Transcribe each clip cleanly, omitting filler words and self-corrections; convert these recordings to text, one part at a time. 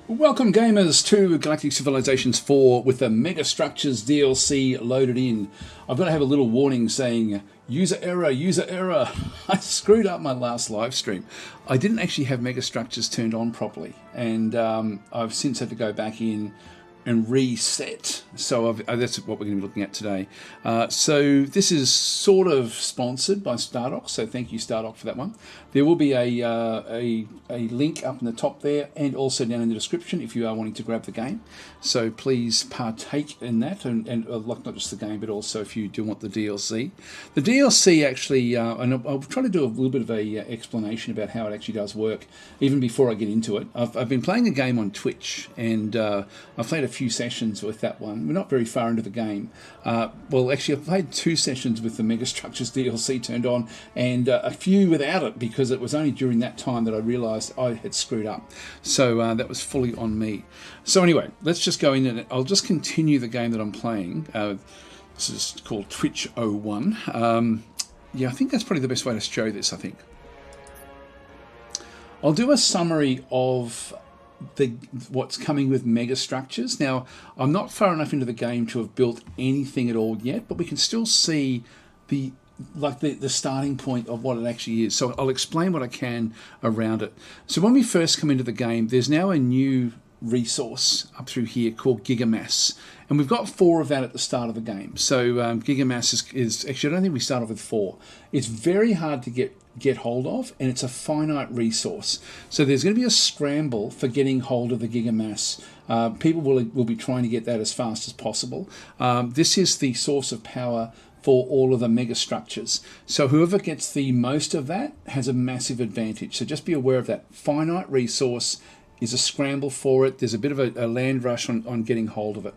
Welcome gamers to Galactic Civilizations 4 with the Megastructures DLC loaded in. I've got to have a little warning saying user error, user error. I screwed up my last live stream. I didn't actually have Megastructures turned on properly, and I've since had to go back in and reset. So that's what we're going to be looking at today. So this is sort of sponsored by Stardock, so thank you Stardock for that one. There will be a link up in the top there and also down in the description if you are wanting to grab the game. So please partake in that, and like not just the game but also if you do want the DLC. The DLC actually, and I'll try to do a little bit of a explanation about how it actually does work even before I get into it. I've been playing a game on Twitch, and I've played a few sessions with that one. We're not very far into the game. Well, actually I've played 2 sessions with the Megastructures DLC turned on and a few without it, because it was only during that time that I realised I had screwed up. So that was fully on me. So anyway, let's just go in and I'll just continue the game that I'm playing. This is called Twitch 01. Yeah, I think that's probably the best way to show this, I think. I'll do a summary of what's coming with Megastructures. Now, I'm not far enough into the game to have built anything at all yet, but we can still see the starting point of what it actually is. So I'll explain what I can around it. So when we first come into the game, there's now a new resource up through here called Gigamass, and we've got 4 of that at the start of the game. So Gigamass is actually, I don't think we start off with 4. It's very hard to get hold of, and it's a finite resource. So there's going to be a scramble for getting hold of the Gigamass. People will be trying to get that as fast as possible. This is the source of power for all of the megastructures. So whoever gets the most of that has a massive advantage. So just be aware of that. Finite resource is a scramble for it. There's a bit of a land rush on getting hold of it.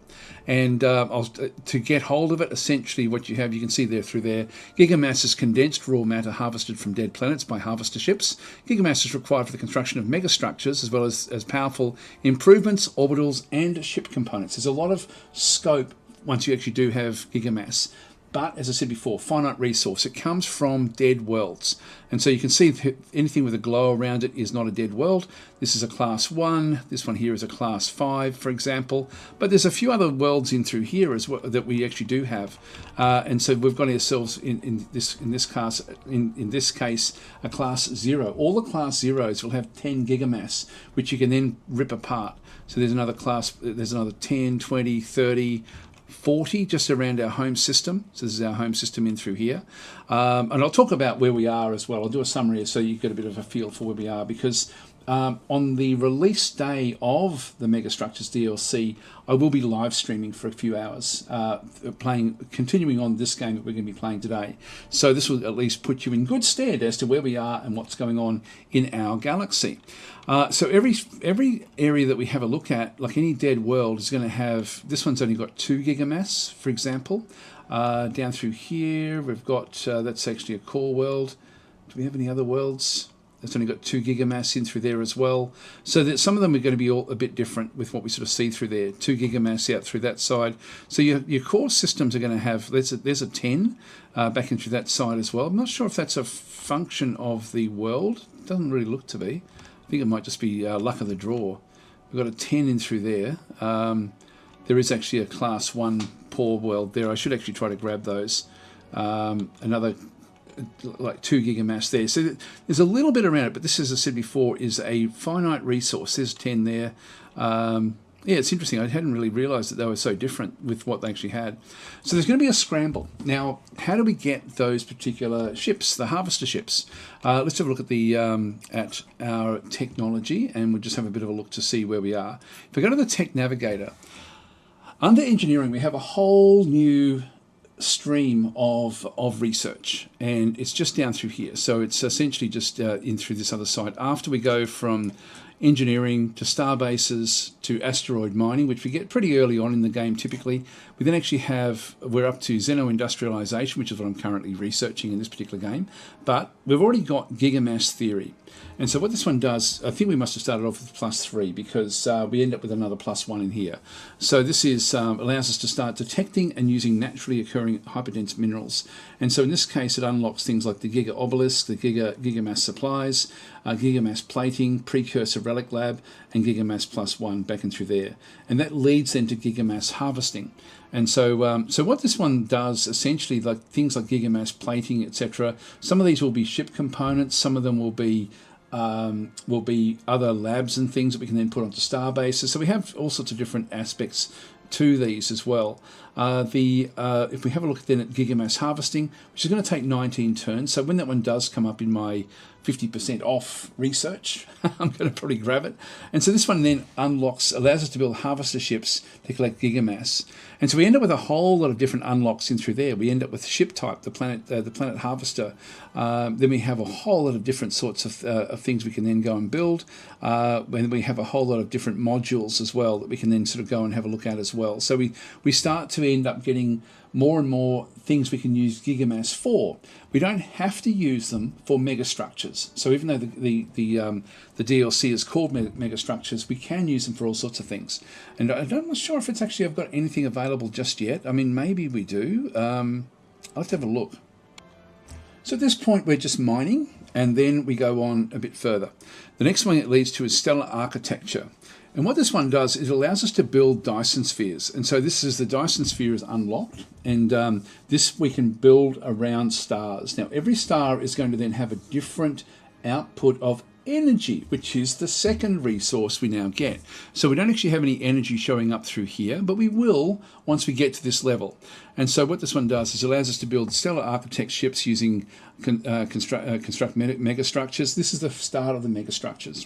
And to get hold of it, essentially what you have, you can see there through there, Gigamass is condensed raw matter harvested from dead planets by harvester ships. Gigamass is required for the construction of megastructures, as well as powerful improvements, orbitals, and ship components. There's a lot of scope once you actually do have Gigamass. But, as I said before, finite resource. It comes from dead worlds. And so you can see anything with a glow around it is not a dead world. This is a class 1. This one here is a class 5, for example. But there's a few other worlds in through here as well that we actually do have. And so we've got ourselves in this case a class 0. All the class 0s will have 10 gigamass, which you can then rip apart. So there's another class, there's another 10, 20, 30, 40 just around our home system. So this is our home system in through here. And I'll talk about where we are as well. I'll do a summary so you get a bit of a feel for where we are, because on the release day of the Megastructures DLC, I will be live streaming for a few hours, continuing on this game that we're going to be playing today. So this will at least put you in good stead as to where we are and what's going on in our galaxy. So every area that we have a look at, like any dead world, is going to have, this one's only got 2 gigamass, for example. Down through here, we've got, that's actually a core world. Do we have any other worlds? It's only got 2 gigamass in through there as well. So that some of them are going to be all a bit different with what we sort of see through there. 2 gigamass out through that side. So your core systems are going to have, there's a 10 back into that side as well. I'm not sure if that's a function of the world. It doesn't really look to be. I think it might just be luck of the draw. We've got a 10 in through there. There is actually a class 1 poor world there. I should actually try to grab those. Another like 2 gigamass there. So there's a little bit around it, but this, as I said before, is a finite resource. There's 10 there. Yeah, it's interesting. I hadn't really realized that they were so different with what they actually had. So there's going to be a scramble. Now, how do we get those particular ships, the harvester ships? Let's have a look at our technology, and we'll just have a bit of a look to see where we are. If we go to the Tech Navigator, under engineering, we have a whole new stream of research, and it's just down through here. So it's essentially just in through this other side. After we go from engineering to star bases to asteroid mining, which we get pretty early on in the game typically, we then actually we're up to xeno-industrialization, which is what I'm currently researching in this particular game. But we've already got Gigamass theory. And so what this one does, I think we must have started off with +3, because we end up with another +1 in here. So this is allows us to start detecting and using naturally occurring hyperdense minerals. And so in this case, it unlocks things like the Giga Obelisk, the Gigamass supplies, Gigamass plating, precursor Relic Lab and Gigamass +1 back and through there. And that leads then to Gigamass harvesting. And so so what this one does, essentially, like things like Gigamass plating, etc., some of these will be ship components, some of them will be other labs and things that we can then put onto star bases. So we have all sorts of different aspects to these as well. If we have a look then at Gigamass harvesting, which is going to take 19 turns, so when that one does come up in my 50% off research, I'm going to probably grab it. And so this one then allows us to build harvester ships to collect Gigamass. And so we end up with a whole lot of different unlocks in through there. We end up with ship type, the planet harvester. Then we have a whole lot of different sorts of things we can then go and build. And we have a whole lot of different modules as well that we can then sort of go and have a look at as well. So we start to end up getting more and more things we can use Gigamass for. We don't have to use them for megastructures. So even though the DLC is called megastructures, we can use them for all sorts of things. And I'm not sure if it's actually I've got anything available just yet. I mean, maybe we do. I'll have to have a look. So at this point, we're just mining, and then we go on a bit further. The next one it leads to is stellar architecture. And what this one does is it allows us to build Dyson spheres. And so this is the Dyson sphere is unlocked, and this we can build around stars. Now every star is going to then have a different output of energy, which is the second resource we now get. So we don't actually have any energy showing up through here, but we will once we get to this level. And so what this one does is it allows us to build stellar architect ships using construct megastructures. This is the start of the megastructures.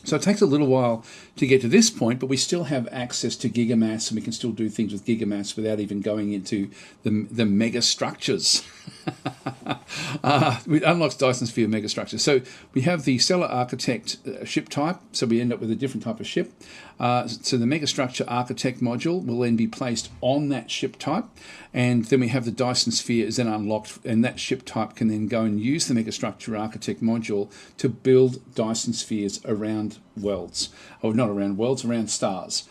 So it takes a little while to get to this point, but we still have access to Gigamass, and we can still do things with Gigamass without even going into the megastructures. It unlocks Dyson Sphere megastructure. So we have the Stellar Architect ship type, so we end up with a different type of ship. So the Megastructure Architect module will then be placed on that ship type, and then we have the Dyson Sphere is then unlocked, and that ship type can then go and use the Megastructure Architect module to build Dyson Spheres around worlds. Or not around worlds, around stars.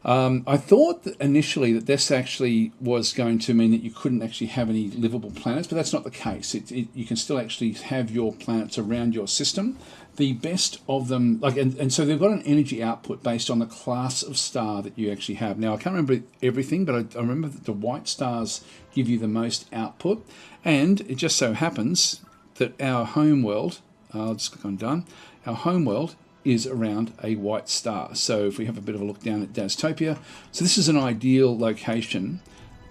I thought that initially that this actually was going to mean that you couldn't actually have any livable planets, but that's not the case. You can still actually have your planets around your system. The best of them, and so they've got an energy output based on the class of star that you actually have. Now, I can't remember everything, but I remember that the white stars give you the most output, and it just so happens that our home world, I'll just click on done, our home world is around a white star. So if we have a bit of a look down at DasTopia, so this is an ideal location,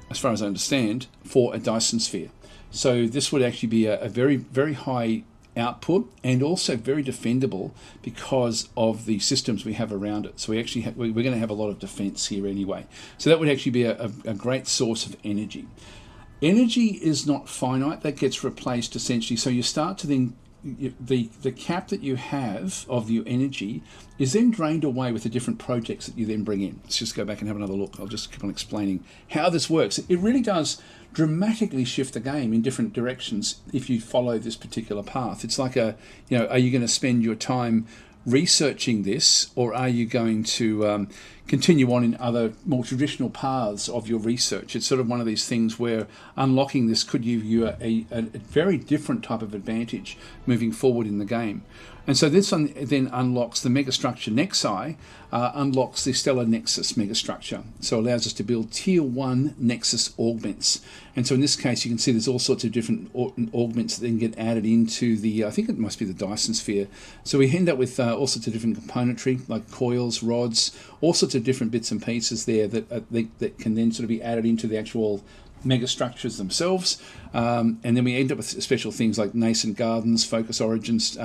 as far as I understand, for a Dyson sphere. So this would actually be a very, very high output and also very defendable because of the systems we have around it. So we actually we're going to have a lot of defense here anyway. So that would actually be a great source of energy. Energy is not finite. That gets replaced essentially. So you start to then the cap that you have of your energy is then drained away with the different projects that you then bring in. Let's just go back and have another look. I'll just keep on explaining how this works. It really does dramatically shift the game in different directions if you follow this particular path. It's like are you going to spend your time researching this, or are you going to continue on in other more traditional paths of your research? It's sort of one of these things where unlocking this could give you a very different type of advantage moving forward in the game. And so this one then unlocks the Megastructure Nexi, unlocks the Stellar Nexus Megastructure. So it allows us to build Tier 1 Nexus augments. And so in this case, you can see there's all sorts of different augments that then get added into the, I think it must be the Dyson Sphere. So we end up with all sorts of different componentry, like coils, rods, all sorts of different bits and pieces there that can then sort of be added into the actual megastructures themselves, and then we end up with special things like nascent gardens, focus origins,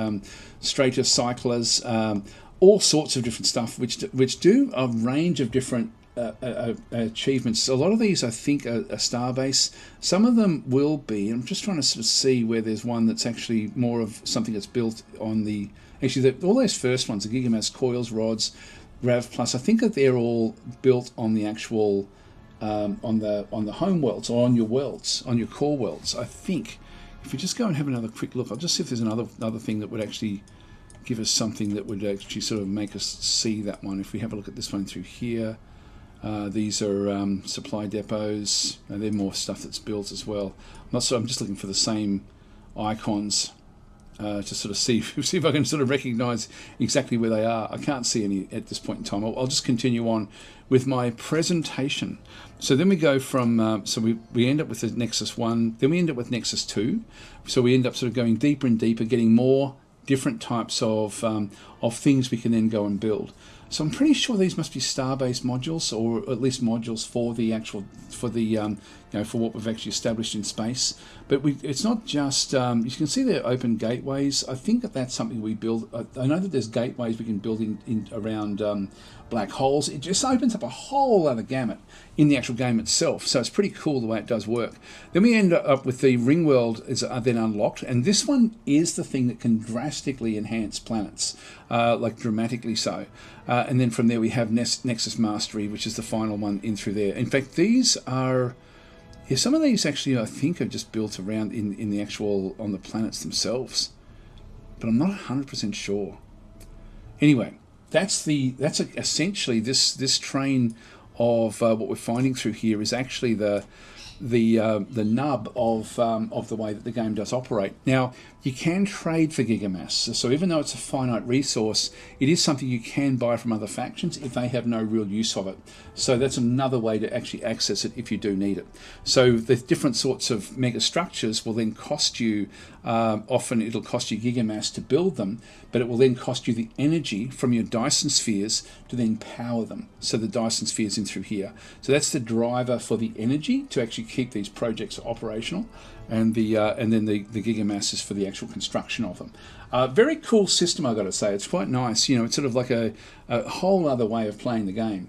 stratocyclers, all sorts of different stuff which do a range of different achievements. A lot of these I think are starbase. Some of them will be, I'm just trying to sort of see where there's one that's actually more of something that's built on the, actually all those first ones, the Gigamass coils, rods, Rav Plus, I think that they're all built on the actual on the home worlds, or on your worlds, on your core worlds. I think if we just go and have another quick look, I'll just see if there's another thing that would actually give us something that would actually sort of make us see that one. If we have a look at this one through here, these are supply depots. They're more stuff that's built as well. I'm just looking for the same icons to sort of see if I can sort of recognise exactly where they are. I can't see any at this point in time. I'll just continue on with my presentation. So then we go from, so we end up with the Nexus 1, then we end up with Nexus 2. So we end up sort of going deeper and deeper, getting more different types of things we can then go and build. So I'm pretty sure these must be star-based modules, or at least modules for the actual, for the for what we've actually established in space. But it's not just, you can see there are open gateways. I think that's something we build. I know that there's gateways we can build in around black holes. It just opens up a whole other gamut in the actual game itself. So it's pretty cool the way it does work. Then we end up with the ringworld is then unlocked, and this one is the thing that can drastically enhance planets, like dramatically so. And then from there we have Nexus Mastery, which is the final one in through there. In fact, these are, yeah, some of these actually I think are just built around in the actual, on the planets themselves, but I'm not 100% sure. Anyway, that's essentially this train of what we're finding through here is actually the nub of the way that the game does operate. Now, you can trade for Gigamass, so even though it's a finite resource, it is something you can buy from other factions if they have no real use of it. So that's another way to actually access it if you do need it. So the different sorts of megastructures will then cost you, often it'll cost you Gigamass to build them, but it will then cost you the energy from your Dyson spheres to then power them. So the Dyson spheres in through here. So that's the driver for the energy to actually keep these projects operational, and then the Gigamass is for the actual construction of them. Very cool system, I've got to say. It's quite nice. You know, it's sort of like a whole other way of playing the game.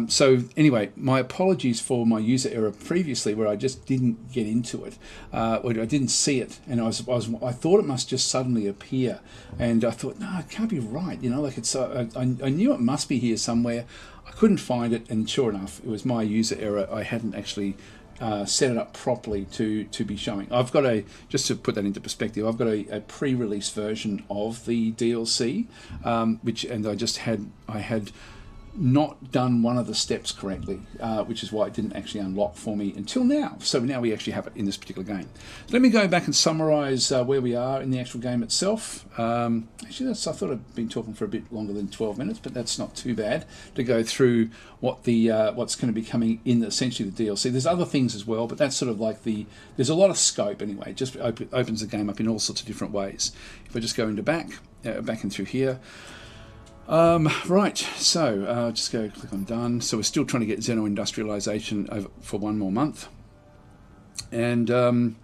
So anyway, my apologies for my user error previously, where I just didn't get into it, or I didn't see it, and I thought it must just suddenly appear, and I thought, no, it can't be right. You know, like it's I knew it must be here somewhere. I couldn't find it, and sure enough, it was my user error. I hadn't actually set it up properly to be showing. I've got just to put that into perspective, I've got a pre-release version of the DLC, I had not done one of the steps correctly, which is why it didn't actually unlock for me until now. So now we actually have it in this particular game. So let me go back and summarize where we are in the actual game itself. Actually, I thought I'd been talking for a bit longer than 12 minutes, but that's not too bad to go through what what's going to be coming in essentially the DLC. There's other things as well, but that's sort of like there's a lot of scope anyway. It just opens the game up in all sorts of different ways. If I just go into back and through here. Right, so just go click on done. So we're still trying to get Xeno industrialization over for one more month. And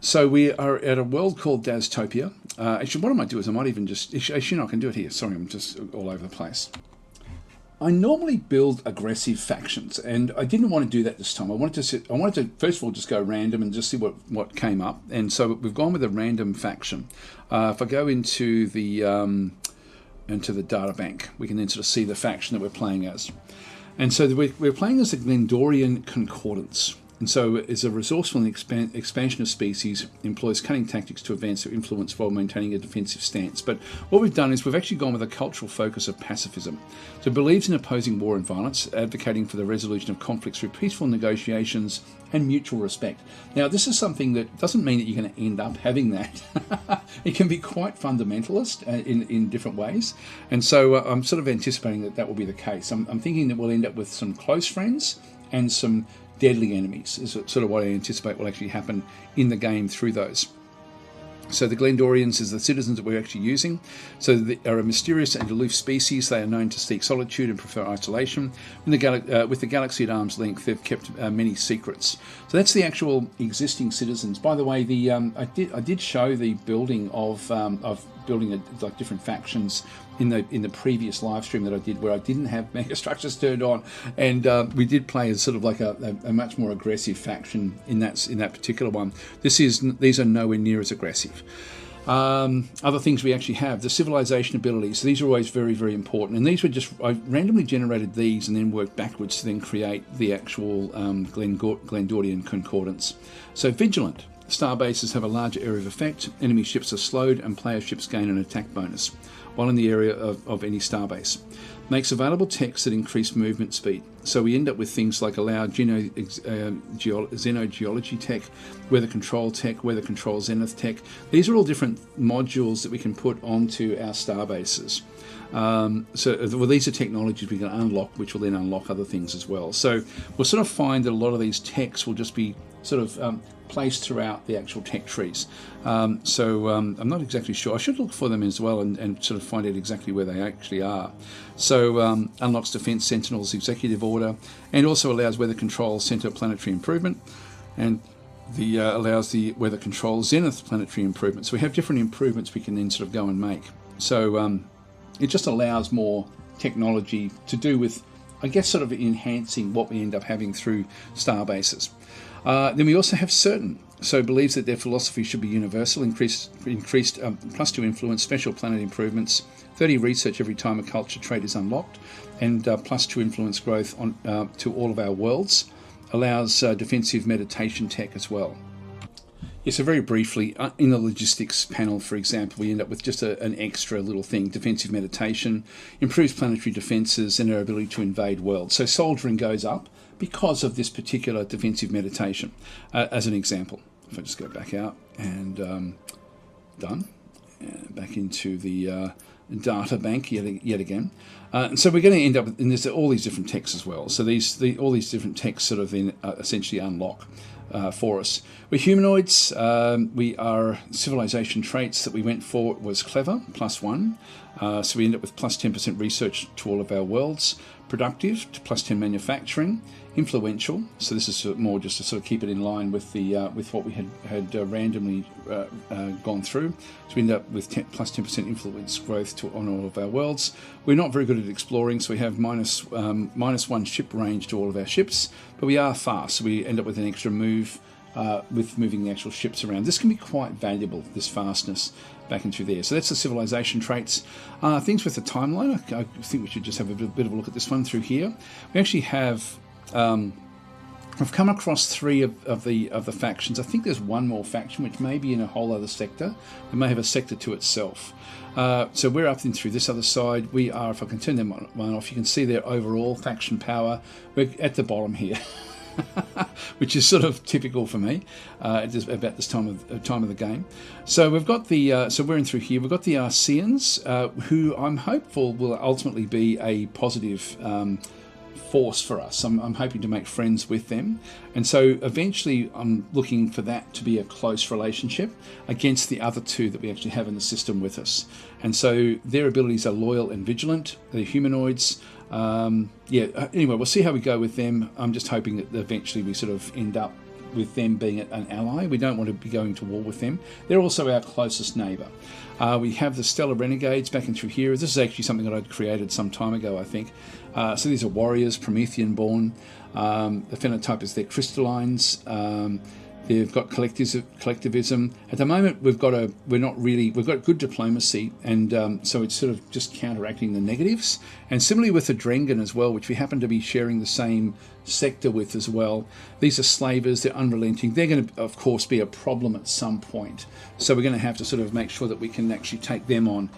so we are at a world called DasTopia. Actually, what I might do is I might even just, actually no, I can do it here. Sorry, I'm just all over the place. I normally build aggressive factions, and I didn't want to do that this time. I wanted to first of all just go random and just see what came up. And so we've gone with a random faction. If I go into the data bank, we can then sort of see the faction that we're playing as. And so we're playing as the Glendorian Concordance. And so it's a resourceful and expansion of species, employs cunning tactics to advance their influence while maintaining a defensive stance. But what we've done is we've actually gone with a cultural focus of pacifism. So it believes in opposing war and violence, advocating for the resolution of conflicts through peaceful negotiations and mutual respect. Now, this is something that doesn't mean that you're going to end up having that. It can be quite fundamentalist in different ways. And so I'm sort of anticipating that will be the case. I'm thinking that we'll end up with some close friends and some deadly enemies is sort of what I anticipate will actually happen in the game through those. So the Glendorians is the citizens that we're actually using. So they are a mysterious and aloof species. They are known to seek solitude and prefer isolation. With the galaxy at arm's length, they've kept many secrets. So that's the actual existing citizens. By the way, I did show the building of building like different factions in the previous live stream that I did, where I didn't have megastructures turned on, and we did play as sort of like a much more aggressive faction in that particular one. These are nowhere near as aggressive. Other things we actually have, the civilization abilities. So these are always very, very important, and these were just, I randomly generated these and then worked backwards to then create the actual Glendorian Concordance. So vigilant. Star bases have a larger area of effect. Enemy ships are slowed and player ships gain an attack bonus while in the area of any star base. Makes available techs that increase movement speed. So we end up with things like allow xenogeology tech, weather control tech, weather control zenith tech. These are all different modules that we can put onto our star bases. These are technologies we can unlock, which will then unlock other things as well. So we'll sort of find that a lot of these techs will just be sort of placed throughout the actual tech trees. I'm not exactly sure. I should look for them as well and sort of find out exactly where they actually are. So unlocks Defense Sentinels Executive Order, and also allows Weather Control Center Planetary Improvement, and allows the Weather Control Zenith Planetary Improvement. So we have different improvements we can then sort of go and make. So it just allows more technology to do with, I guess, sort of enhancing what we end up having through star bases. Then we also have Certain. So believes that their philosophy should be universal, increased +2 influence, special planet improvements, 30 research every time a culture trait is unlocked, and +2 influence growth on to all of our worlds. Allows defensive meditation tech as well. Yeah, so very briefly, in the logistics panel, for example, we end up with just an extra little thing, defensive meditation, improves planetary defenses and our ability to invade worlds. So soldiering goes up because of this particular defensive meditation, as an example. If I just go back out and done, and back into the data bank yet again. And so we're going to end up, and there's all these different texts as well. So all these different texts sort of then essentially unlock for us. We're humanoids. We are civilization traits that we went for was clever, +1. So we end up with +10% research to all of our worlds. Productive, to +10 manufacturing. Influential. So this is more just to sort of keep it in line with the with what we had randomly gone through. So we end up with +10% influence growth on all of our worlds. We're not very good at exploring, so we have -1 ship range to all of our ships, but we are fast, so we end up with an extra move with moving the actual ships around. This can be quite valuable, this fastness back into there. So that's the civilization traits. Things with the timeline, I think we should just have a bit of a look at this one through here. We actually have I've come across 3 of the factions. I think there's one more faction which may be in a whole other sector. It may have a sector to itself. So we're up in through this other side. We are, if I can turn them one off, you can see their overall faction power. We're at the bottom here. Which is sort of typical for me just about this time of the game. So we've got the so we're in through here. We've got the Arceans, who I'm hopeful will ultimately be a positive force for us. I'm hoping to make friends with them, and so eventually I'm looking for that to be a close relationship against the other 2 that we actually have in the system with us. And so their abilities are loyal and vigilant. They're humanoids. Anyway, we'll see how we go with them. I'm just hoping that eventually we sort of end up with them being an ally. We don't want to be going to war with them. They're also our closest neighbour. We have the Stellar Renegades back in through here. This is actually something that I'd created some time ago, I think. So these are warriors, Promethean born. The phenotype is they're crystallines. They've got collectivism. At the moment, we've got good diplomacy, and so it's sort of just counteracting the negatives. And similarly with the Drengen as well, which we happen to be sharing the same sector with as well. These are slavers. They're unrelenting. They're going to, of course, be a problem at some point. So we're going to have to sort of make sure that we can actually take them on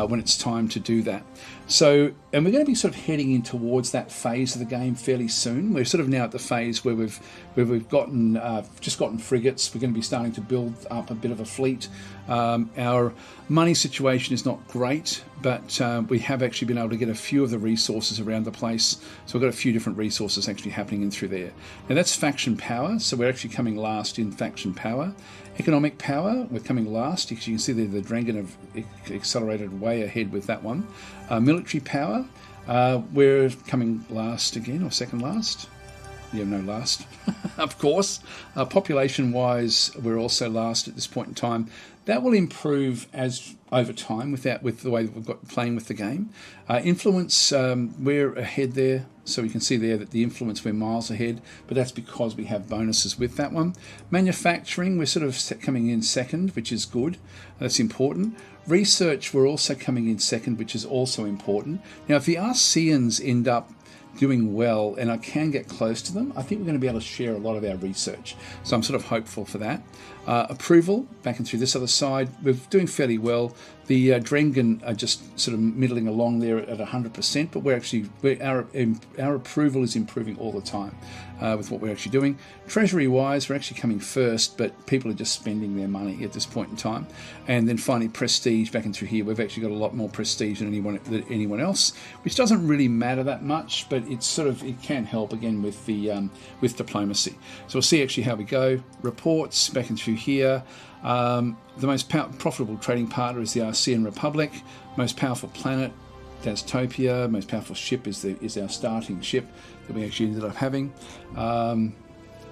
when it's time to do that. So, and we're going to be sort of heading in towards that phase of the game fairly soon. We're sort of now at the phase where we've gotten just gotten frigates. We're going to be starting to build up a bit of a fleet. Our money situation is not great, but we have actually been able to get a few of the resources around the place. So we've got a few different resources actually happening in through there. Now that's faction power. So we're actually coming last in faction power. Economic power, we're coming last. You can see the Drengen have accelerated way ahead with that one. Military power, we're coming last again, or second last. Yeah, no, last, of course. Population-wise, we're also last at this point in time. That will improve as over time with the way that we've got playing with the game. Influence, we're ahead there. So we can see there that the influence, we're miles ahead, but that's because we have bonuses with that one. Manufacturing, we're sort of coming in second, which is good. That's important. Research, we're also coming in second, which is also important. Now, if the Arceans end up doing well and I can get close to them, I think we're going to be able to share a lot of our research. So I'm sort of hopeful for that. Approval, backing through this other side, we're doing fairly well. The Drengen are just sort of middling along there at 100%, but our approval is improving all the time with what we're actually doing. Treasury-wise, we're actually coming first, but people are just spending their money at this point in time. And then finally, prestige, backing through here, we've actually got a lot more prestige than anyone else, which doesn't really matter that much, but it can help again with the with diplomacy. So we'll see actually how we go. Reports, backing through here. The most profitable trading partner is the Arcean Republic. Most powerful planet, Dastopia. Most powerful ship is our starting ship that we actually ended up having.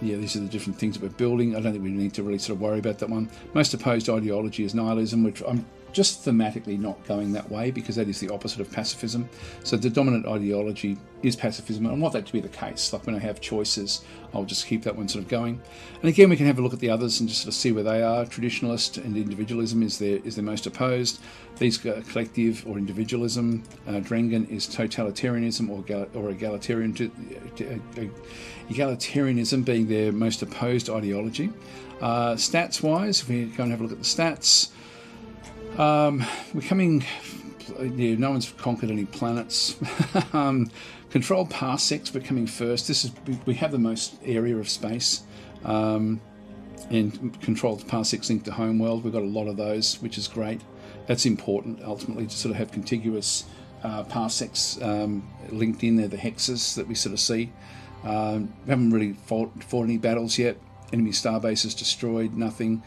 Yeah, these are the different things that we're building. I don't think we need to really sort of worry about that one. Most opposed ideology is nihilism, which I'm just thematically not going that way because that is the opposite of pacifism. So the dominant ideology is pacifism, and I want that to be the case. Like when I have choices, I'll just keep that one sort of going. And again, we can have a look at the others and just sort of see where they are. Traditionalist and individualism is their most opposed. These are collective or individualism. Drengen is totalitarianism or egalitarianism being their most opposed ideology. Stats-wise, if we go and have a look at the stats, we're coming. Yeah, no one's conquered any planets. Controlled parsecs, we're coming first. We have the most area of space, and controlled parsecs linked to homeworld. We've got a lot of those, which is great. That's important ultimately to sort of have contiguous parsecs linked in there. The hexes that we sort of see. We haven't really fought any battles yet. Enemy starbases destroyed, nothing.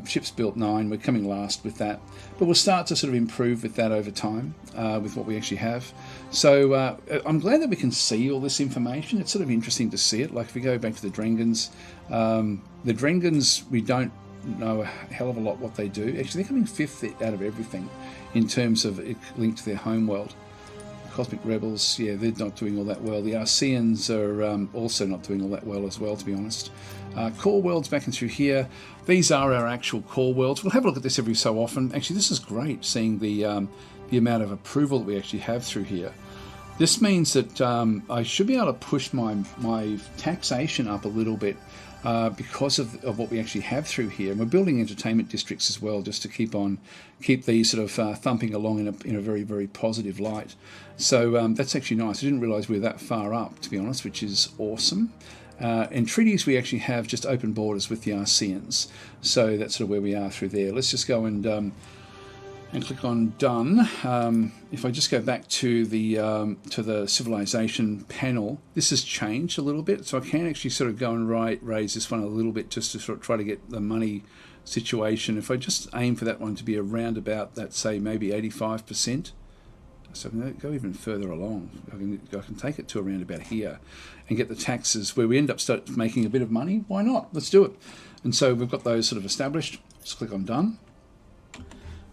Ships built 9, we're coming last with that. But we'll start to sort of improve with that over time, with what we actually have. So I'm glad that we can see all this information. It's sort of interesting to see it. Like if we go back to the Drengens, we don't know a hell of a lot what they do. Actually, they're coming 5th out of everything in terms of it linked to their homeworld. Cosmic Rebels, yeah, they're not doing all that well. The Arceans are also not doing all that well as well, to be honest. Core worlds back and through here. These are our actual core worlds. We'll have a look at this every so often. Actually, this is great, seeing the amount of approval that we actually have through here. This means that I should be able to push my taxation up a little bit because of what we actually have through here. And we're building entertainment districts as well, just to keep these sort of thumping along in a very, very positive light. So that's actually nice. I didn't realise we were that far up, to be honest, which is awesome. And treaties, we actually have just open borders with the Arceans. So that's sort of where we are through there. Let's just go and click on done. If I just go back to the civilization panel, this has changed a little bit, so I can actually sort of go and raise this one a little bit just to sort of try to get the money situation. If I just aim for that one to be around about that, say maybe 85%, so I can go even further along. I can take it to around about here and get the taxes where we end up start making a bit of money. Why not? Let's do it. And so we've got those sort of established. Just click on done.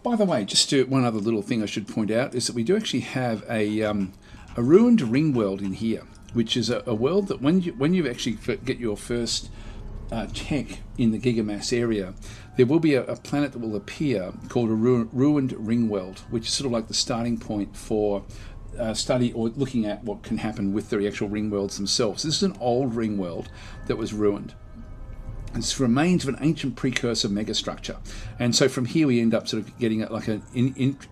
By the way, just one other little thing I should point out is that we do actually have a ruined ring world in here, which is a world that when you actually get your first tech in the Gigamass area, there will be a planet that will appear called a ruined ring world, which is sort of like the starting point for study or looking at what can happen with the actual ring worlds themselves. This is an old ring world that was ruined. It's remains of an ancient precursor megastructure. And so from here we end up sort of getting like an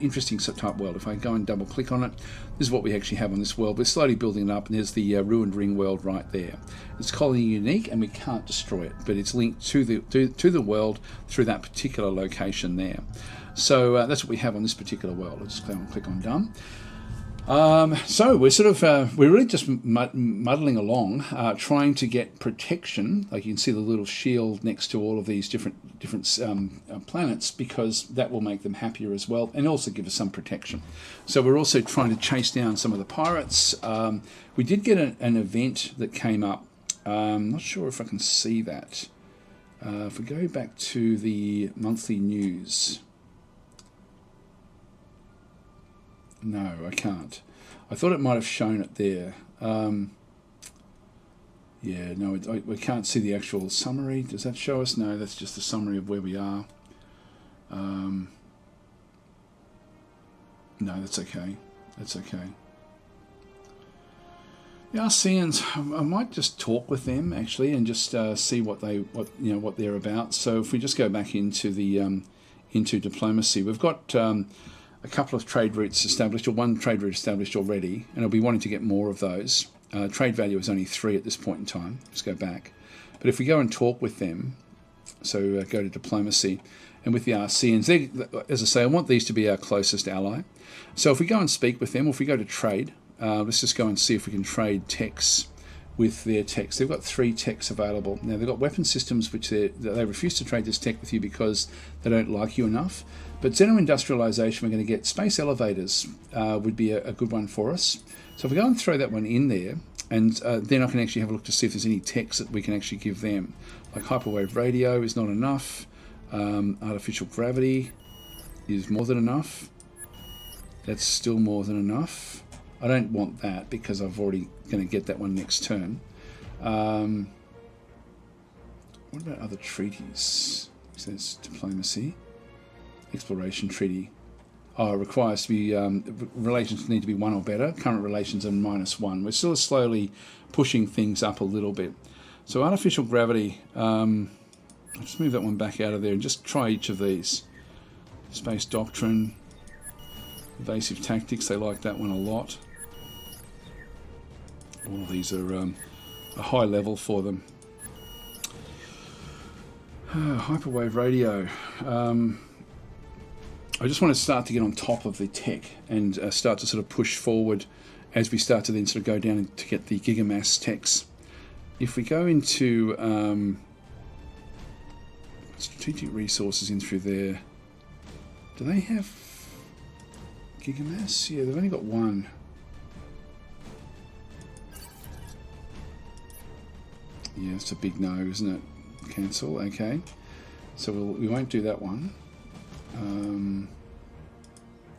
interesting type world. If I go and double click on it, this is what we actually have on this world. We're slowly building it up, and there's the ruined ring world right there. It's colony unique and we can't destroy it, but it's linked to the world through that particular location there. So that's what we have on this particular world. I'll just click on done. So we're sort of we're really just muddling along, trying to get protection. Like you can see the little shield next to all of these different planets, because that will make them happier as well, and also give us some protection. So we're also trying to chase down some of the pirates. We did get an event that came up. I'm not sure if I can see that. If we go back to the monthly news. No, I can't. I thought it might have shown it there. Yeah, no, we can't see the actual summary. Does that show us? No, that's just the summary of where we are. No, that's okay. That's okay. The Arceans, I might just talk with them actually, and just see what they're about. So if we just go back into the into diplomacy, we've got a couple of trade routes established, or one trade route established already, and I'll be wanting to get more of those. Trade value is only 3 at this point in time. Let's go back. But if we go and talk with them, so go to diplomacy, and with the Arceans, as I say, I want these to be our closest ally. So if we go and speak with them, or if we go to trade, let's just go and see if we can trade techs with their techs. They've got 3 techs available. Now, they've got weapon systems which they refuse to trade this tech with you because they don't like you enough. But Xeno-industrialization, we're going to get space elevators would be a good one for us. So if we go and throw that one in there, and then I can actually have a look to see if there's any techs that we can actually give them. Like hyperwave radio is not enough. Artificial gravity is more than enough. That's still more than enough. I don't want that because I've already going to get that one next turn. What about other treaties? It says diplomacy, exploration treaty. Oh, it requires to be relations need to be 1 or better. Current relations are -1. We're still slowly pushing things up a little bit. So artificial gravity. I'll just move that one back out of there and just try each of these. Space doctrine, evasive tactics. They like that one a lot. All of these are a high level for them. Hyperwave radio. I just want to start to get on top of the tech and start to sort of push forward as we start to then sort of go down to get the Gigamass techs. If we go into strategic resources in through there, do they have Gigamass? Yeah, they've only got 1. Yeah, it's a big no, isn't it? Cancel, okay. So we won't do that one.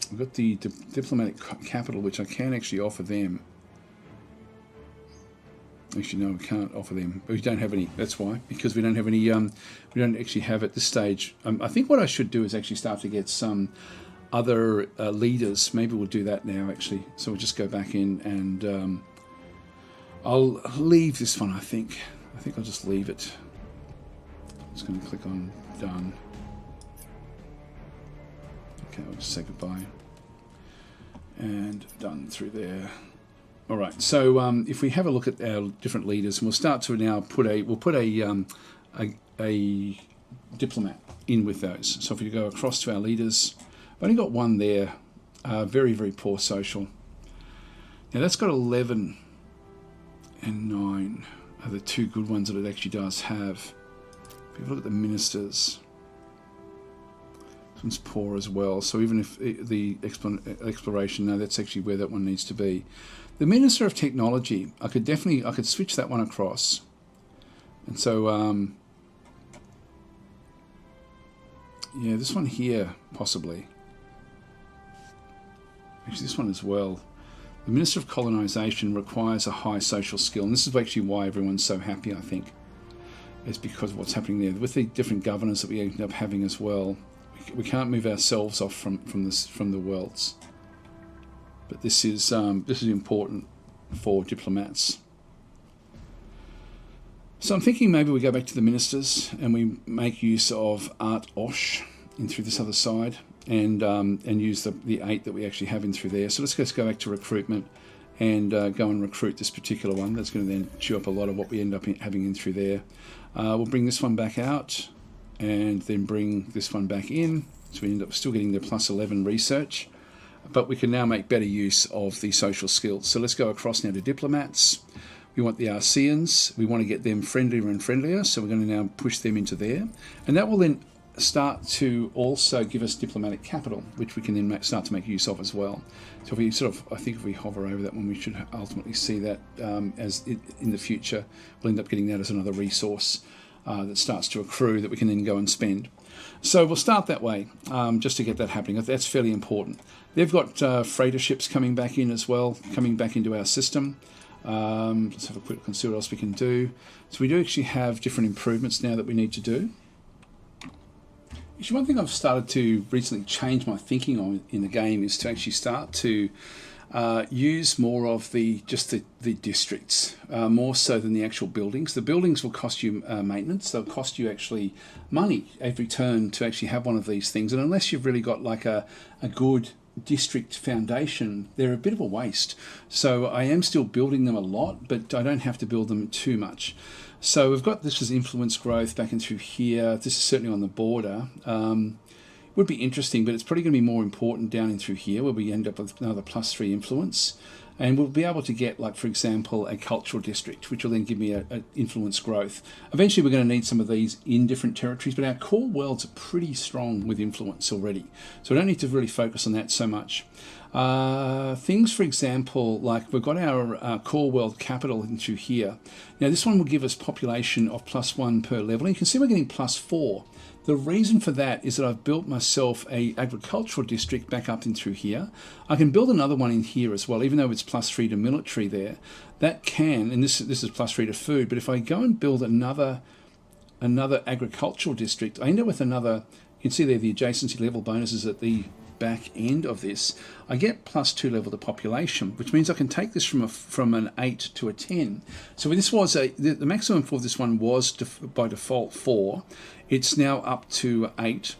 We've got the diplomatic capital, which I can actually offer them. Actually, no, we can't offer them. But we don't have any. That's why, because we don't have any. We don't actually have at this stage. I think what I should do is actually start to get some other leaders. Maybe we'll do that now, actually. So we'll just go back in and I'll leave this one. I think I'll just leave it. I'm just going to click on done. Okay, I'll just say goodbye. And done through there. All right. So if we have a look at our different leaders, and we'll start to now put a diplomat in with those. So if we go across to our leaders, I've only got 1 there. Very, very poor social. Now that's got 11 and 9 are the 2 good ones that it actually does have. If you look at the ministers, this one's poor as well. So even if the exploration, no, that's actually where that one needs to be. The Minister of Technology, I could switch that one across. And so, yeah, this one here, possibly. Actually, this one as well. The Minister of Colonization requires a high social skill. And this is actually why everyone's so happy, I think. It's because of what's happening there. With the different governors that we end up having as well, we can't move ourselves off from the worlds. But this is important for diplomats. So I'm thinking maybe we go back to the ministers and we make use of Art Osh in through this other side, and use the 8 that we actually have in through there. So let's just go back to recruitment and go and recruit this particular one. That's going to then chew up a lot of what we end up having in through there. We'll bring this one back out and then bring this one back in. So we end up still getting the +11 research. But we can now make better use of the social skills. So let's go across now to diplomats. We want the Arceans. We want to get them friendlier and friendlier. So we're going to now push them into there. And that will then start to also give us diplomatic capital, which we can then start to make use of as well. So if we I think if we hover over that one, we should ultimately see that as in the future, we'll end up getting that as another resource that starts to accrue that we can then go and spend. So we'll start that way, just to get that happening. That's fairly important. They've got freighter ships coming back in as well, coming back into our system. Let's have a quick look and see what else we can do. So we do actually have different improvements now that we need to do. Actually, one thing I've started to recently change my thinking on in the game is to actually start to use more of the districts, more so than the actual buildings. The buildings will cost you maintenance. They'll cost you actually money every turn to actually have one of these things. And unless you've really got like a good district foundation, they're a bit of a waste. So I am still building them a lot, but I don't have to build them too much. So we've got this as influence growth back and through here. This is certainly on the border. Would be interesting, but it's probably going to be more important down in through here where we end up with another +3 influence. And we'll be able to get, like, for example, a cultural district, which will then give me a influence growth. Eventually, we're going to need some of these in different territories, but our core worlds are pretty strong with influence already. So we don't need to really focus on that so much. Things, for example, like we've got our core world capital into here. Now, this one will give us population of +1 per level. And you can see we're getting +4. The reason for that is that I've built myself a agricultural district back up in through here. I can build another one in here as well, even though it's +3 to military there. That can, and this is +3 to food, but if I go and build another agricultural district, I end up with another, you can see there the adjacency level bonuses at the back end of this. I get +2 level to population, which means I can take this from an 8 to a 10. So this was the maximum for this one was by default 4. It's now up to 8.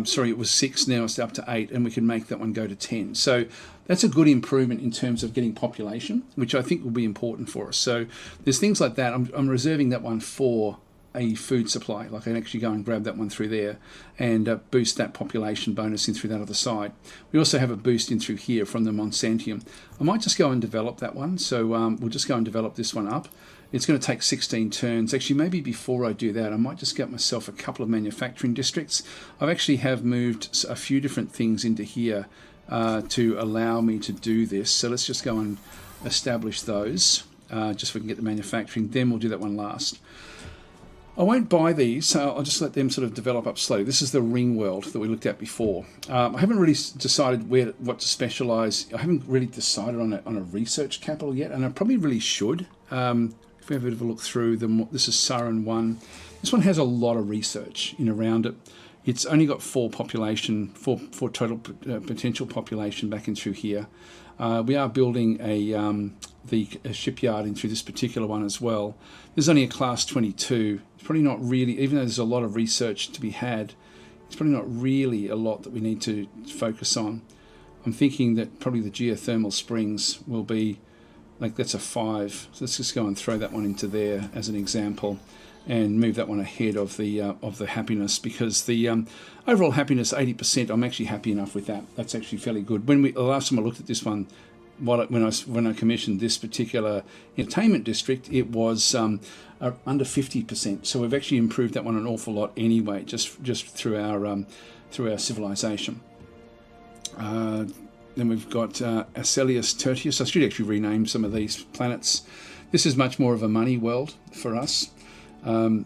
Sorry, it was 6. Now it's up to 8, and we can make that one go to 10. So that's a good improvement in terms of getting population, which I think will be important for us. So there's things like that. I'm reserving that one for a food supply. Like I can actually go and grab that one through there and boost that population bonus in through that other side. We also have a boost in through here from the Monsantium. I might just go and develop that one. So we'll just go and develop this one up. It's going to take 16 turns. Actually, maybe before I do that, I might just get myself a couple of manufacturing districts. I've actually have moved a few different things into here to allow me to do this. So let's just go and establish those just so we can get the manufacturing. Then we'll do that one last. I won't buy these, so I'll just let them sort of develop up slowly. This is the ringworld that we looked at before. I haven't really decided what to specialize. I haven't really decided on a research capital yet, and I probably really should. If we have a bit of a look through them, this is Sarin 1. This one has a lot of research in around it. It's only got 4 total potential population back in through here. We are building a shipyard in through this particular one as well. There's only a class 22. It's probably not really, even though there's a lot of research to be had, it's probably not really a lot that we need to focus on. I'm thinking that probably the geothermal springs will be, like that's a 5. So let's just go and throw that one into there as an example and move that one ahead of the happiness, because the overall happiness 80%, I'm actually happy enough with that. That's actually fairly good. The last time I looked at this one, when I commissioned this particular entertainment district, it was under 50%. So we've actually improved that one an awful lot anyway, just through our civilization. Then we've got Acelius Tertius. I should actually rename some of these planets. This is much more of a money world for us. So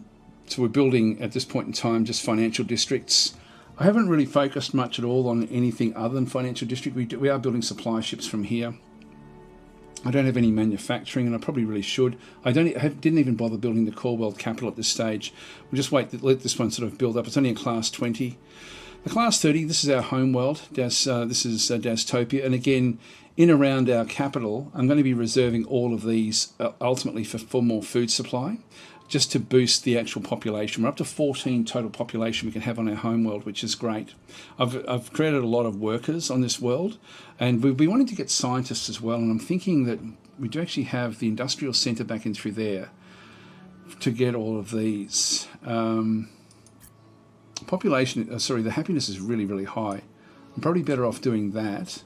we're building at this point in time just financial districts. I haven't really focused much at all on anything other than financial district. We are building supply ships from here. I don't have any manufacturing, and I probably really should. Didn't even bother building the core world capital at this stage. We'll just let this one sort of build up. It's only a class 20. The class 30, this is our home world. This is Dastopia, and again, in around our capital, I'm going to be reserving all of these ultimately for more food supply, just to boost the actual population. We're up to 14 total population we can have on our home world, which is great. I've created a lot of workers on this world, and we'll be wanting to get scientists as well, and I'm thinking that we do actually have the industrial centre back in through there to get all of these. The happiness is really, really high. I'm probably better off doing that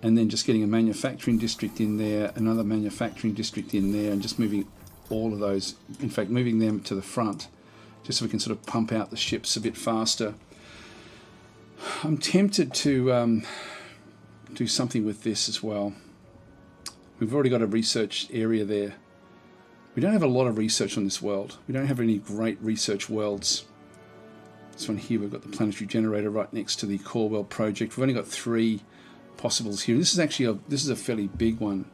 and then just getting a manufacturing district in there, another manufacturing district in there, and just moving all of those, in fact moving them to the front, just so we can sort of pump out the ships a bit faster. I'm tempted to do something with this as well. We've already got a research area there. We don't have a lot of research on this world. We don't have any great research worlds. This one here, we've got the planetary generator right next to the core world project. We've only got 3 possibles here. This is actually this is a fairly big one.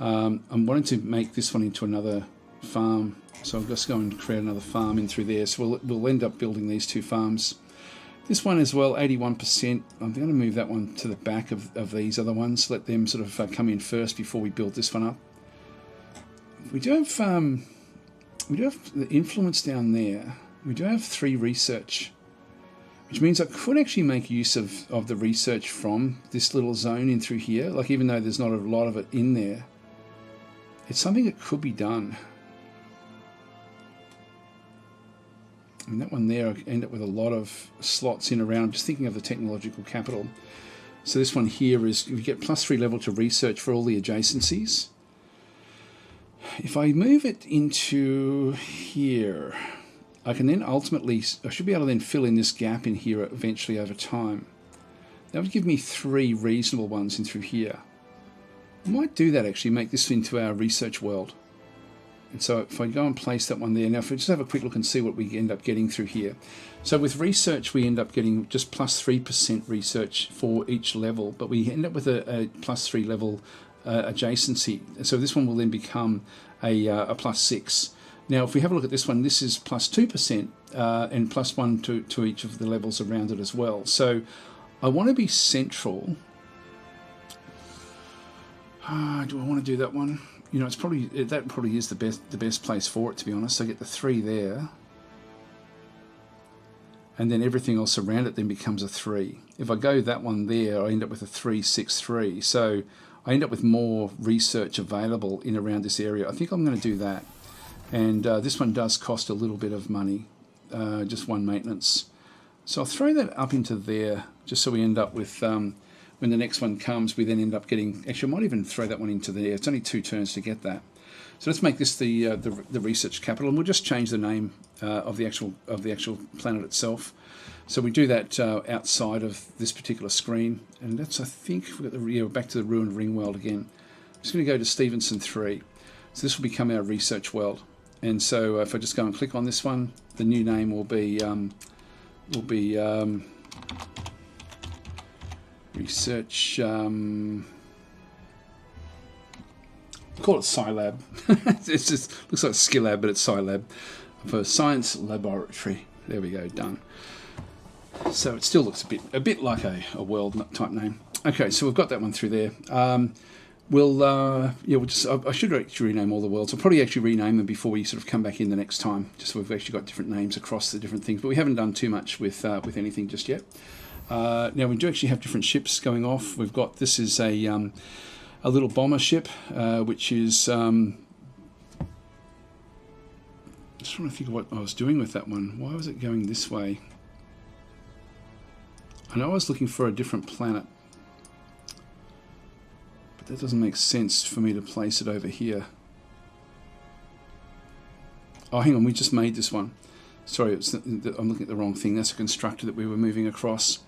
I'm wanting to make this one into another farm, so I'll just go and create another farm in through there. So we'll end up building these 2 farms. This one as well, 81%. I'm going to move that one to the back of these other ones. Let them sort of come in first before we build this one up. We do have the influence down there. We do have 3 research, which means I could actually make use of the research from this little zone in through here. Like, even though there's not a lot of it in there, it's something that could be done. And that one there, I end up with a lot of slots in around. Just thinking of the technological capital. So this one here is, you get +3 level to research for all the adjacencies. If I move it into here, I can then ultimately, I should be able to then fill in this gap in here eventually over time. That would give me 3 reasonable ones in through here. I might do that actually, make this into our research world. And so if I go and place that one there, now if we just have a quick look and see what we end up getting through here. So with research, we end up getting just +3% research for each level, but we end up with a +3 level adjacency. So this one will then become a +6. Now, if we have a look at this one, this is +2% and +1 to each of the levels around it as well. So I want to be central. Do I want to do that one? You know, that probably is the best place for it, to be honest. I get the 3 there, and then everything else around it then becomes a 3. If I go that one there, I end up with a 3, 6, 3. So I end up with more research available in around this area. I think I'm going to do that. And this one does cost a little bit of money, just 1 maintenance. So I'll throw that up into there, just so we end up with, when the next one comes, we then end up getting, actually I might even throw that one into there. It's only 2 turns to get that. So let's make this the research capital, and we'll just change the name of the actual planet itself. So we do that outside of this particular screen, and that's, I think, we've got we're back to the ruined ringworld again. I'm just going to go to Stevenson 3. So this will become our research world. And so if I just go and click on this one, the new name will be research. Call it Scilab. It just looks like Skillab, but it's Scilab for Science Laboratory. There we go, done. So it still looks a bit like a world type name. Okay, so we've got that one through there. We'll just. I should actually rename all the worlds. I'll probably actually rename them before we sort of come back in the next time, just so we've actually got different names across the different things. But we haven't done too much with anything just yet. Now we do actually have different ships going off. We've got, this is a little bomber ship, which is. Just trying to think of what I was doing with that one. Why was it going this way? I know I was looking for a different planet, but that doesn't make sense for me to place it over here. Oh, hang on, we just made this one. Sorry, I'm looking at the wrong thing. That's a constructor that we were moving across.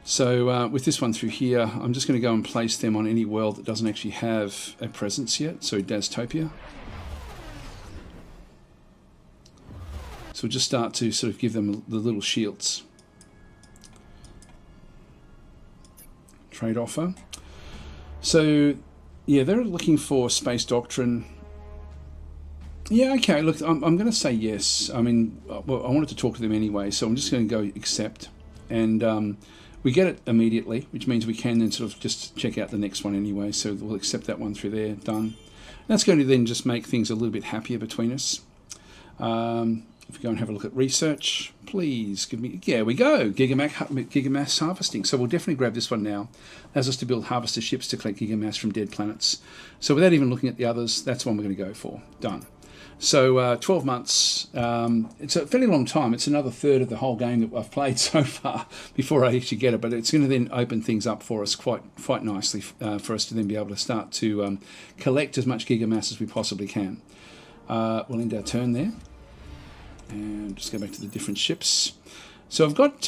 So with this one through here, I'm just going to go and place them on any world that doesn't actually have a presence yet. So DasTopia. So we'll just start to sort of give them the little shields. Trade offer. So yeah, they're looking for space doctrine. Yeah, okay, look, I'm going to say yes. I mean, well, I wanted to talk to them anyway, so I'm just going to go accept. And we get it immediately, which means we can then sort of just check out the next one anyway. So we'll accept that one through there, done. And that's going to then just make things a little bit happier between us. If we go and have a look at research, please give me, yeah, we go, Gigamass harvesting. So we'll definitely grab this one now. Allows us to build harvester ships to collect Gigamass from dead planets. So without even looking at the others, that's one we're going to go for. Done. So 12 months, it's a fairly long time. It's another third of the whole game that I've played so far before I actually get it, but it's going to then open things up for us quite nicely for us to then be able to start to collect as much Gigamass as we possibly can. We'll end our turn there. And just go back to the different ships. So I've got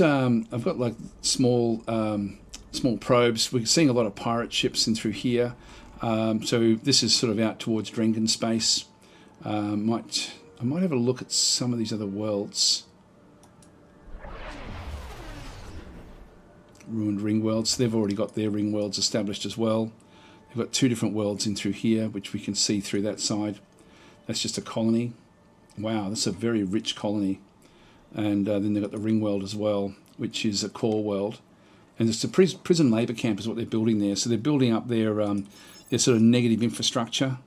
like small probes. We're seeing a lot of pirate ships in through here. So this is sort of out towards Drengen space. I might have a look at some of these other worlds. Ruined ring worlds. They've already got their ring worlds established as well. They've got 2 different worlds in through here, which we can see through that side. That's just a colony. Wow, that's a very rich colony. And then they've got the ring world as well, which is a core world. And it's a prison labour camp is what they're building there. So they're building up their sort of negative infrastructure,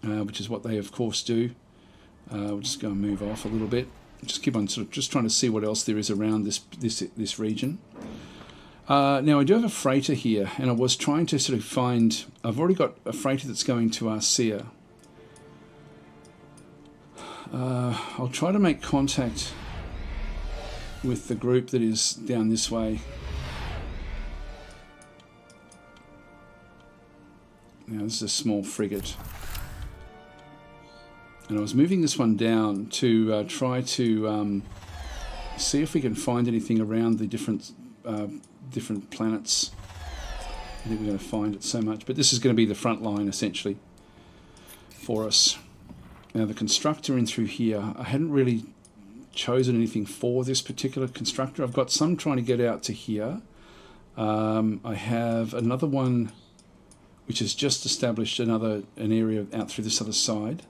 which is what they of course do. We'll just go and move off a little bit. Just keep on sort of just trying to see what else there is around this region. Now I do have a freighter here, and I was trying to sort of find. I've already got a freighter that's going to Arcia. I'll try to make contact with the group that is down this way. Now this is a small frigate, and I was moving this one down to try to see if we can find anything around the different planets. I think we're going to find it so much, but this is going to be the front line essentially for us. Now the constructor in through here, I hadn't really chosen anything for this particular constructor. I've got some trying to get out to here. I have another one which has just established an area out through this other side.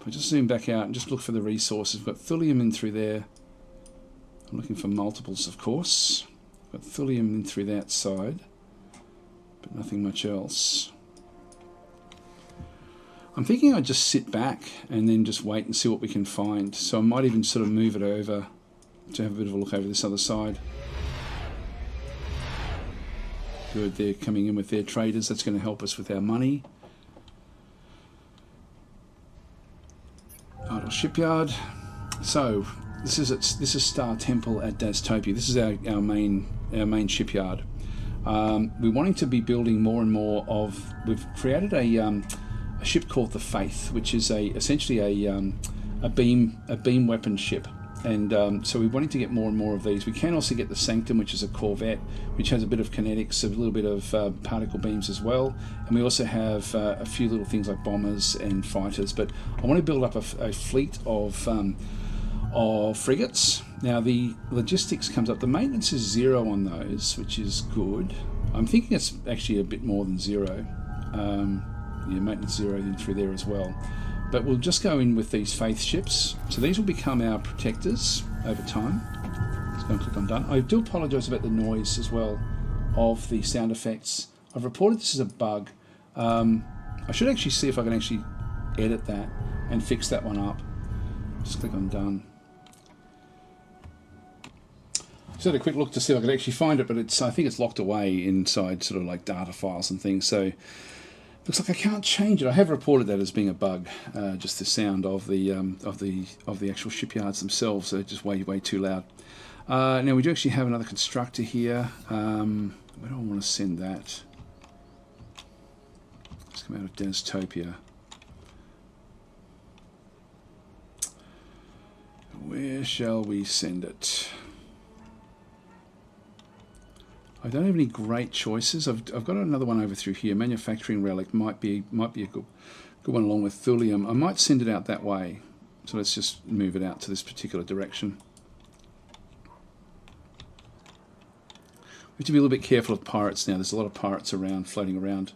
If I just zoom back out and just look for the resources, we've got thulium in through there. I'm looking for multiples, of course. Got thulium in through that side, but nothing much else. I'm thinking I'd just sit back and then just wait and see what we can find. So I might even sort of move it over to have a bit of a look over this other side. Good, they're coming in with their traders. That's going to help us with our money. Idle shipyard. So this is Star Temple at Dastopia. This is our main shipyard. We're wanting to be building more and more of. We've created a ship called the Faith, which is essentially a beam weapon ship. And so we're wanting to get more and more of these. We can also get the Sanctum, which is a corvette, which has a bit of kinetics, a little bit of particle beams as well. And we also have a few little things like bombers and fighters. But I want to build up a fleet of frigates. Now the logistics comes up. The maintenance is 0 on those, which is good. I'm thinking it's actually a bit more than 0. Maintenance 0 in through there as well. But we'll just go in with these Faith ships. So these will become our protectors over time. Let's go and click on done. I do apologise about the noise as well of the sound effects. I've reported this as a bug. I should actually see if I can actually edit that and fix that one up. Just click on done. Just had a quick look to see if I could actually find it, but I think it's locked away inside sort of like data files and things. So looks like I can't change it. I have reported that as being a bug, just the sound of the actual shipyards themselves. They're just way too loud. Now we do actually have another constructor here. Where do I want to send that? Let's come out of DasTopia. Where shall we send it? I don't have any great choices. I've got another one over through here. Manufacturing relic might be a good one along with thulium. I might send it out that way. So let's just move it out to this particular direction. We have to be a little bit careful of pirates now. There's a lot of pirates around, floating around.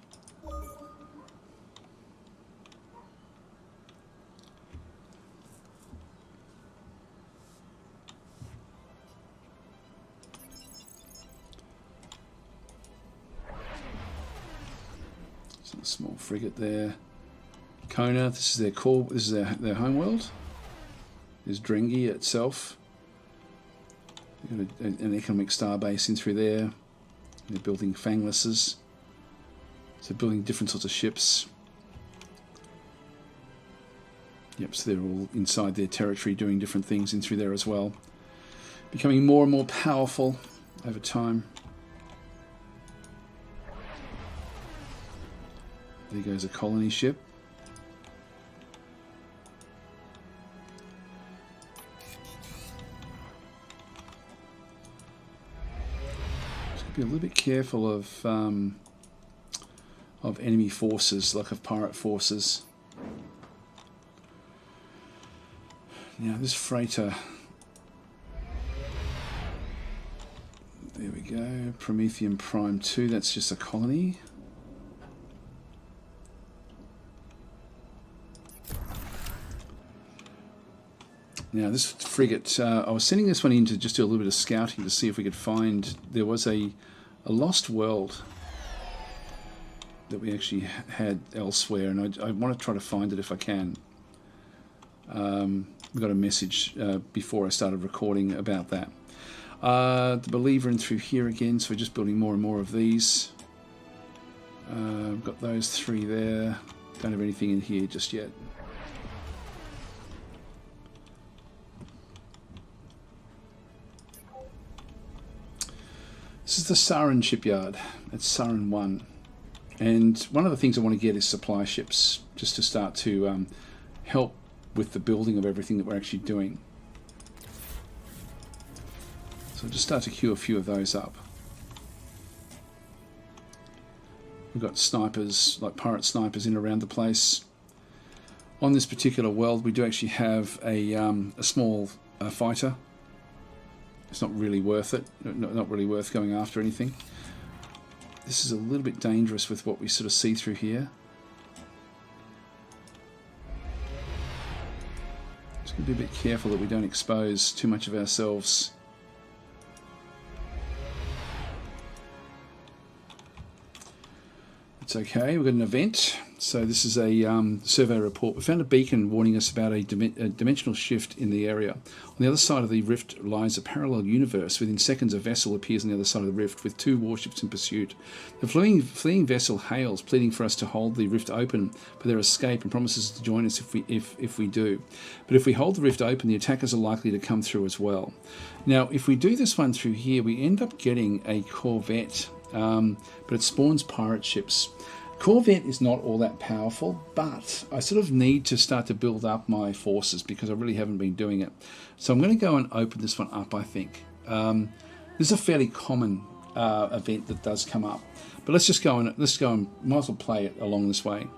Small frigate there. Kona, this is their core. This is their homeworld. There's Drengi itself. They've got an economic star base in through there. They're building Fanglesses. So building different sorts of ships. Yep, so they're all inside their territory doing different things in through there as well. Becoming more and more powerful over time. There goes a colony ship. Just be a little bit careful of enemy forces, like of pirate forces. Now this freighter. There we go. Promethean Prime 2. That's just a colony. Now this frigate, I was sending this one in to just do a little bit of scouting to see if we could find, there was a lost world that we actually had elsewhere, and I want to try to find it if I can. We got a message before I started recording about that. The believer in through here again, so we're just building more and more of these. I've got those 3 there. Don't have anything in here just yet. This is the Sarin shipyard. It's Sarin 1. And one of the things I want to get is supply ships, just to start to help with the building of everything that we're actually doing. So I'll just start to queue a few of those up. We've got snipers, like pirate snipers, in around the place. On this particular world, we do actually have a small fighter. It's not really worth it, not really worth going after anything. This is a little bit dangerous with what we sort of see through here. Just got to be a bit careful that we don't expose too much of ourselves. It's okay, we've got an event. So this is a survey report. We found a beacon warning us about a dimensional shift in the area. On the other side of the rift lies a parallel universe. Within seconds, a vessel appears on the other side of the rift with 2 warships in pursuit. The fleeing vessel hails, pleading for us to hold the rift open for their escape, and promises to join us if we do. But if we hold the rift open, the attackers are likely to come through as well. Now, if we do this one through here, we end up getting a corvette, but it spawns pirate ships. Corvette is not all that powerful, but I sort of need to start to build up my forces because I really haven't been doing it. So I'm going to go and open this one up, I think. This is a fairly common event that does come up. But let's go and might as well play it along this way.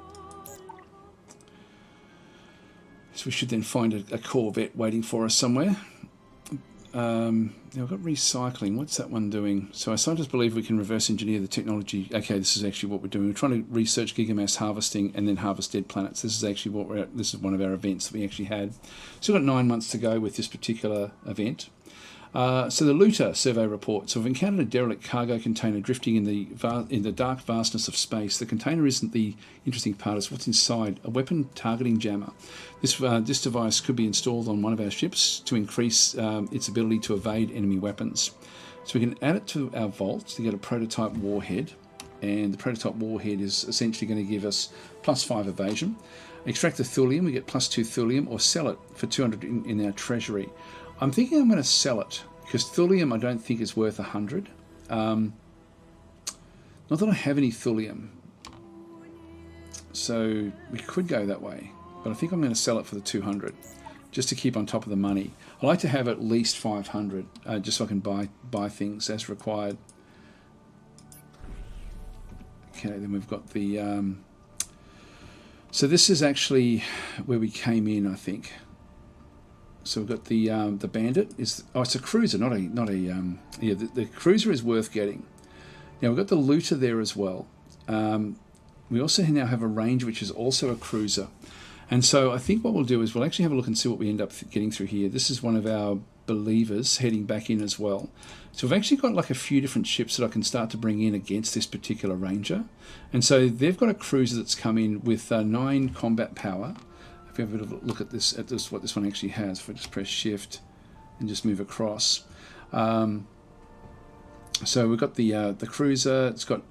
So we should then find a corvette waiting for us somewhere. Now I've got recycling. What's that one doing? So our scientists believe we can reverse engineer the technology. Okay, this is actually what we're doing. We're trying to research Gigamass harvesting and then harvest dead planets. This is actually what we're at. This is one of our events that we actually had. So we've got 9 months to go with this particular event. So the looter survey report. So we've encountered a derelict cargo container drifting in the dark vastness of space. The container isn't the interesting part, it's what's inside. A weapon targeting jammer. This device could be installed on one of our ships to increase its ability to evade enemy weapons. So we can add it to our vault to get a prototype warhead. And the prototype warhead is essentially going to give us +5 evasion. Extract the thulium, we get +2 thulium, or sell it for 200 in our treasury. I'm thinking I'm going to sell it because thulium I don't think is worth 100. Not that I have any thulium, so we could go that way, but I think I'm going to sell it for the 200 just to keep on top of the money. I like to have at least 500 just so I can buy things as required. Okay, then we've got the so this is actually where we came in, I think. So we've got the bandit. It's a cruiser, not a yeah. The cruiser is worth getting. Now we've got the looter there as well. We also now have a range which is also a cruiser, and so I think what we'll do is we'll actually have a look and see what we end up getting through here. This is one of our believers heading back in as well. So we've actually got like a few different ships that I can start to bring in against this particular ranger, and so they've got a cruiser that's come in with 9 combat power. If we have a bit of a look at this, what this one actually has, if I just press shift and just move across. So we've got the cruiser. It's got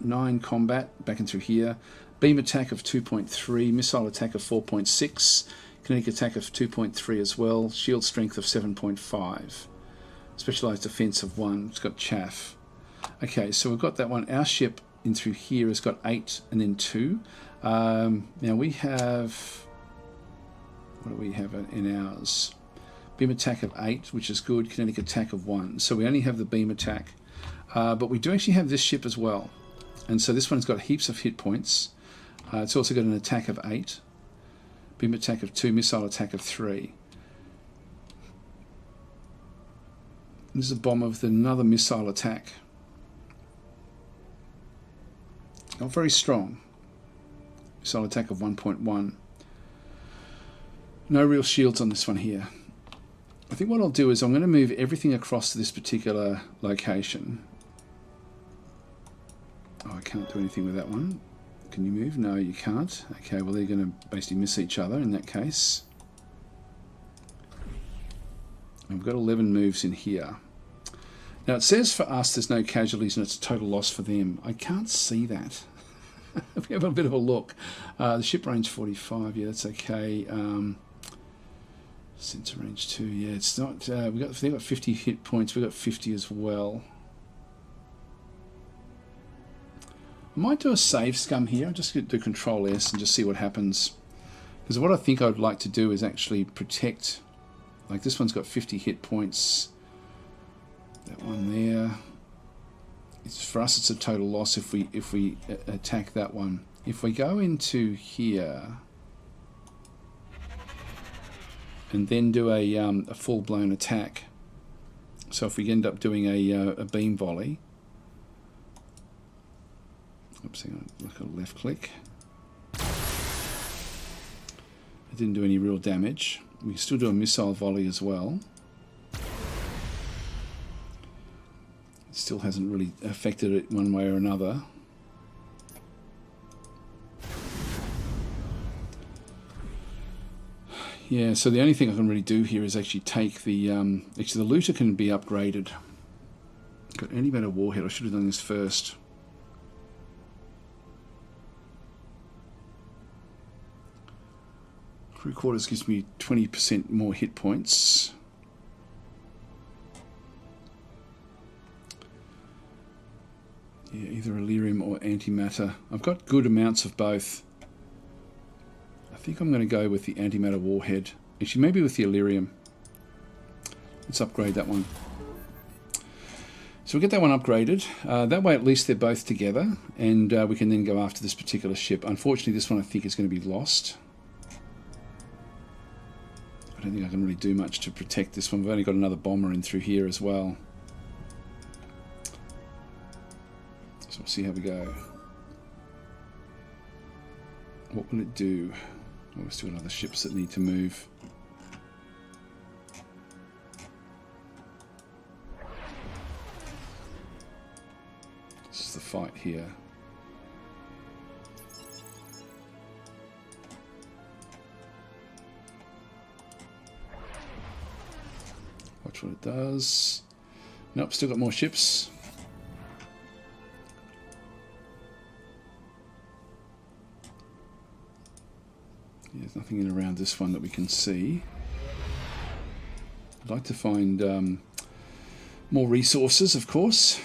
9 combat back and through here. Beam attack of 2.3, missile attack of 4.6, kinetic attack of 2.3 as well. Shield strength of 7.5, specialized defense of 1. It's got chaff. Okay, so we've got that one. Our ship in through here has got 8 and then 2. Now we have. What do we have in ours? Beam attack of 8, which is good. Kinetic attack of 1. So we only have the beam attack. But we do actually have this ship as well. And so this one's got heaps of hit points. It's also got an attack of 8. Beam attack of 2. Missile attack of 3. This is a bomb with another missile attack. Not very strong. Missile attack of 1.1. No real shields on this one here. I think what I'll do is I'm going to move everything across to this particular location. Oh, I can't do anything with that one. Can you move? No, you can't. Okay, well, they're going to basically miss each other in that case. And we've got 11 moves in here. Now, it says for us there's no casualties and it's a total loss for them. I can't see that. If we have a bit of a look. The ship range 45, yeah, that's okay. Sensor range 2, yeah, it's not. They've got 50 hit points, we've got 50 as well. I might do a save scum here. I'll just do Control S and just see what happens. Because what I think I'd like to do is actually protect. Like this one's got 50 hit points. That one there. For us, it's a total loss if we attack that one. If we go into here and then do a full-blown attack. So if we end up doing a beam volley. Oops, hang on, look at left click. It didn't do any real damage. We can still do a missile volley as well. It still hasn't really affected it one way or another. Yeah, so the only thing I can really do here is actually take the... actually, the looter can be upgraded. Got antimatter warhead. I should have done this first. Crew quarters gives me 20% more hit points. Yeah, either Illyrium or antimatter. I've got good amounts of both. I think I'm going to go with the antimatter warhead. Actually, maybe with the Illyrium. Let's upgrade that one. So we'll get that one upgraded. That way at least they're both together, and we can then go after this particular ship. Unfortunately, this one I think is going to be lost. I don't think I can really do much to protect this one. We've only got another bomber in through here as well. So we'll see how we go. What will it do? Oh, we've still got other ships that need to move. This is the fight here. Watch what it does. Nope, still got more ships. Yeah, there's nothing in around this one that we can see. I'd like to find more resources, of course.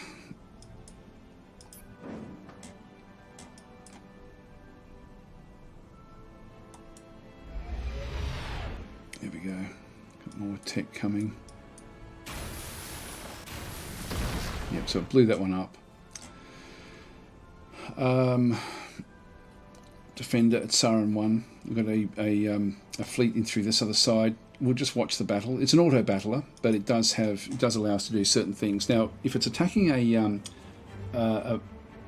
There we go. Got more tech coming. Yep, so it blew that one up. Defender at Sarin 1. We've got a fleet in through this other side. We'll just watch the battle. It's an auto battler, but it does allow us to do certain things. Now, if it's attacking an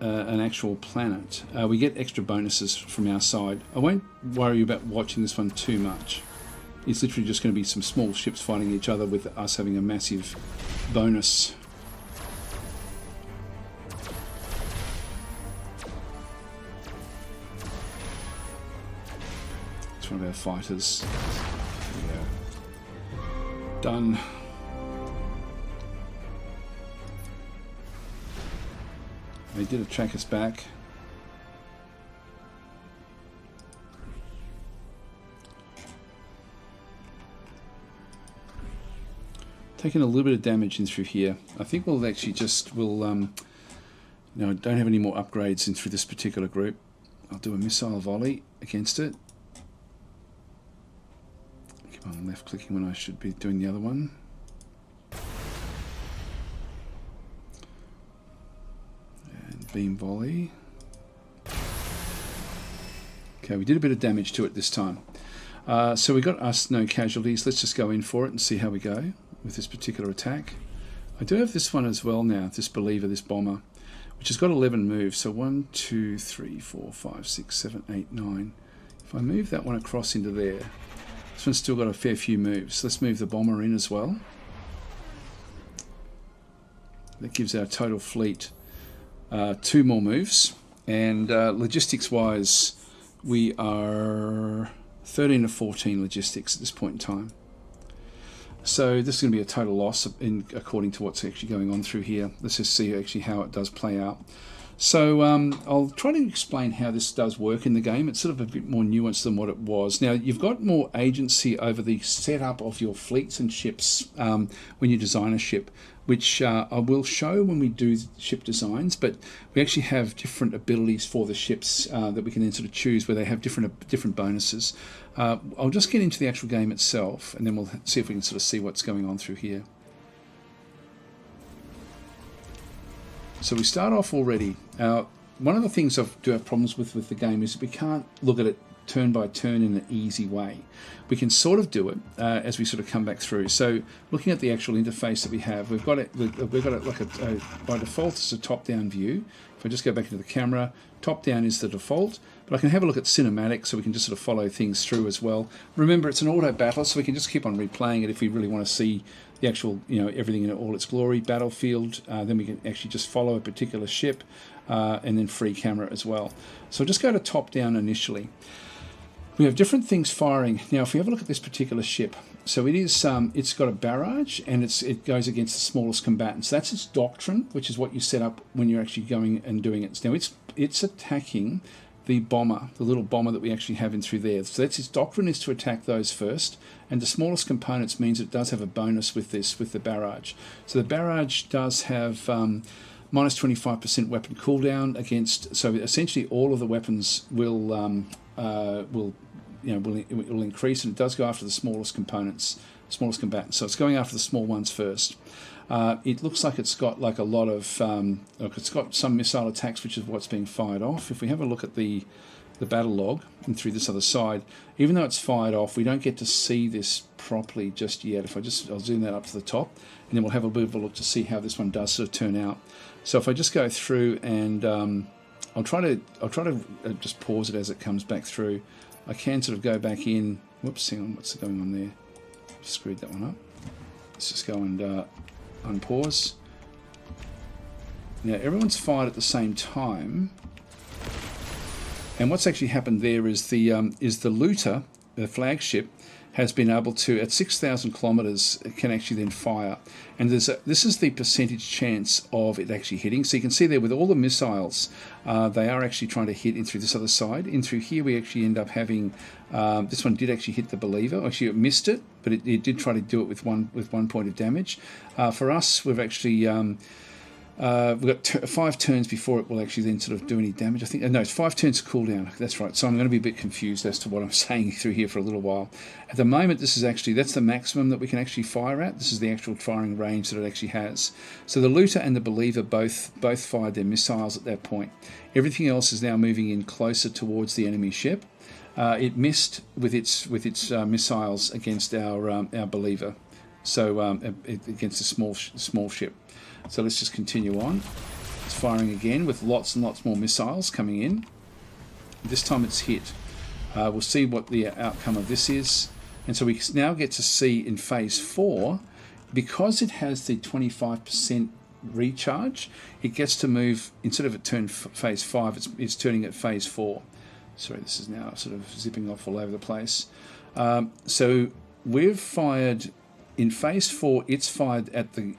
actual planet, we get extra bonuses from our side. I won't worry about watching this one too much. It's literally just going to be some small ships fighting each other with us having a massive bonus. It's one of our fighters. Yeah. Done. They did attract us back. Taking a little bit of damage in through here. I think we'll actually just don't have any more upgrades in through this particular group. I'll do a missile volley against it. Keep on left clicking when I should be doing the other one. And beam volley. Okay, we did a bit of damage to it this time. So we got us no casualties. Let's just go in for it and see how we go with this particular attack. I do have this one as well now, this Believer, this bomber, which has got 11 moves. So 1, 2, 3, 4, 5, 6, 7, 8, 9. If I move that one across into there, This one's still got a fair few moves. Let's move the bomber in as well. That gives our total fleet 2 more moves. And logistics-wise, we are 13 of 14 logistics at this point in time. So this is going to be a total loss according to what's actually going on through here. Let's just see actually how it does play out. So I'll try to explain how this does work in the game. It's sort of a bit more nuanced than what it was. Now, you've got more agency over the setup of your fleets and ships when you design a ship, which I will show when we do ship designs, but we actually have different abilities for the ships that we can then sort of choose where they have different bonuses. I'll just get into the actual game itself, and then we'll see if we can sort of see what's going on through here. So we start off already. One of the things I do have problems with the game is that we can't look at it turn by turn in an easy way. We can sort of do it as we sort of come back through. So looking at the actual interface that we have, we've got it like by default it's a top-down view. If I just go back into the camera, top-down is the default, but I can have a look at cinematic so we can just sort of follow things through as well. Remember, it's an auto battle, so we can just keep on replaying it if we really want to see the actual, everything in all its glory. Battlefield, then we can actually just follow a particular ship, and then free camera as well. So I'll just go to top-down initially. We have different things firing. Now, if we have a look at this particular ship, so it is, it's got a barrage, and it goes against the smallest combatants. That's its doctrine, which is what you set up when you're actually going and doing it. Now, it's attacking the bomber, the little bomber that we actually have in through there. So that's its doctrine, is to attack those first, and the smallest components means it does have a bonus with this, with the barrage. So the barrage does have minus 25% weapon cooldown against. So essentially, all of the weapons will increase, and it does go after the smallest components, smallest combatants. So it's going after the small ones first. It looks like it's got like a lot of, it's got some missile attacks, which is what's being fired off. If we have a look at the battle log and through this other side, even though it's fired off, we don't get to see this properly just yet. If I'll zoom that up to the top, and then we'll have a bit of a look to see how this one does sort of turn out. So if I just go through and I'll try to just pause it as it comes back through. I can sort of go back in. Whoops, hang on, what's going on there? Screwed that one up. Let's just go and unpause. Now everyone's fired at the same time, and what's actually happened there is the looter, the flagship, has been able to, at 6,000 kilometers, can actually then fire. And this is the percentage chance of it actually hitting. So you can see there with all the missiles, they are actually trying to hit in through this other side. In through here, we actually end up having, this one did actually hit the believer. Actually, it missed it, but it did try to do it with one point of damage. For us, we've actually, we've got 5 turns before it will actually then sort of do any damage. I think, no, it's 5 turns cooldown. That's right. So I'm going to be a bit confused as to what I'm saying through here for a little while. At the moment, this is actually, that's the maximum that we can actually fire at. This is the actual firing range that it actually has. So the looter and the believer both fired their missiles at that point. Everything else is now moving in closer towards the enemy ship. It missed with its missiles against our believer. So against a small ship. So let's just continue on. It's firing again with lots and lots more missiles coming in. This time it's hit. We'll see what the outcome of this is. And so we now get to see in phase 4, because it has the 25% recharge, it gets to move, instead of it turn phase 5, it's turning at phase 4. Sorry, this is now sort of zipping off all over the place. So we've fired, in phase 4, it's fired at the,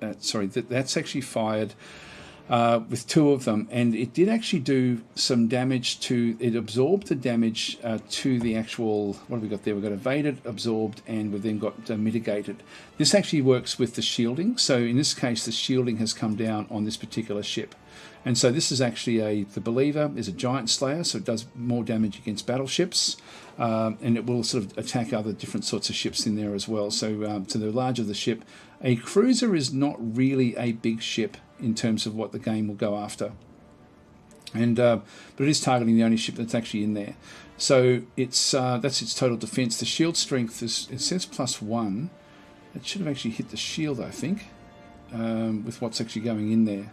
that's actually fired with 2 of them, and it did actually do some damage to, it absorbed the damage to the actual, what have we got there? We've got evaded, absorbed, and we've then got mitigated. This actually works with the shielding, so in this case the shielding has come down on this particular ship. And so this is actually the believer is a giant slayer, so it does more damage against battleships, and it will sort of attack other different sorts of ships in there as well. So to the larger the ship, a cruiser is not really a big ship in terms of what the game will go after, and but it is targeting the only ship that's actually in there. So it's that's its total defense. The shield strength is, it says +1. It should have actually hit the shield, I think, with what's actually going in there.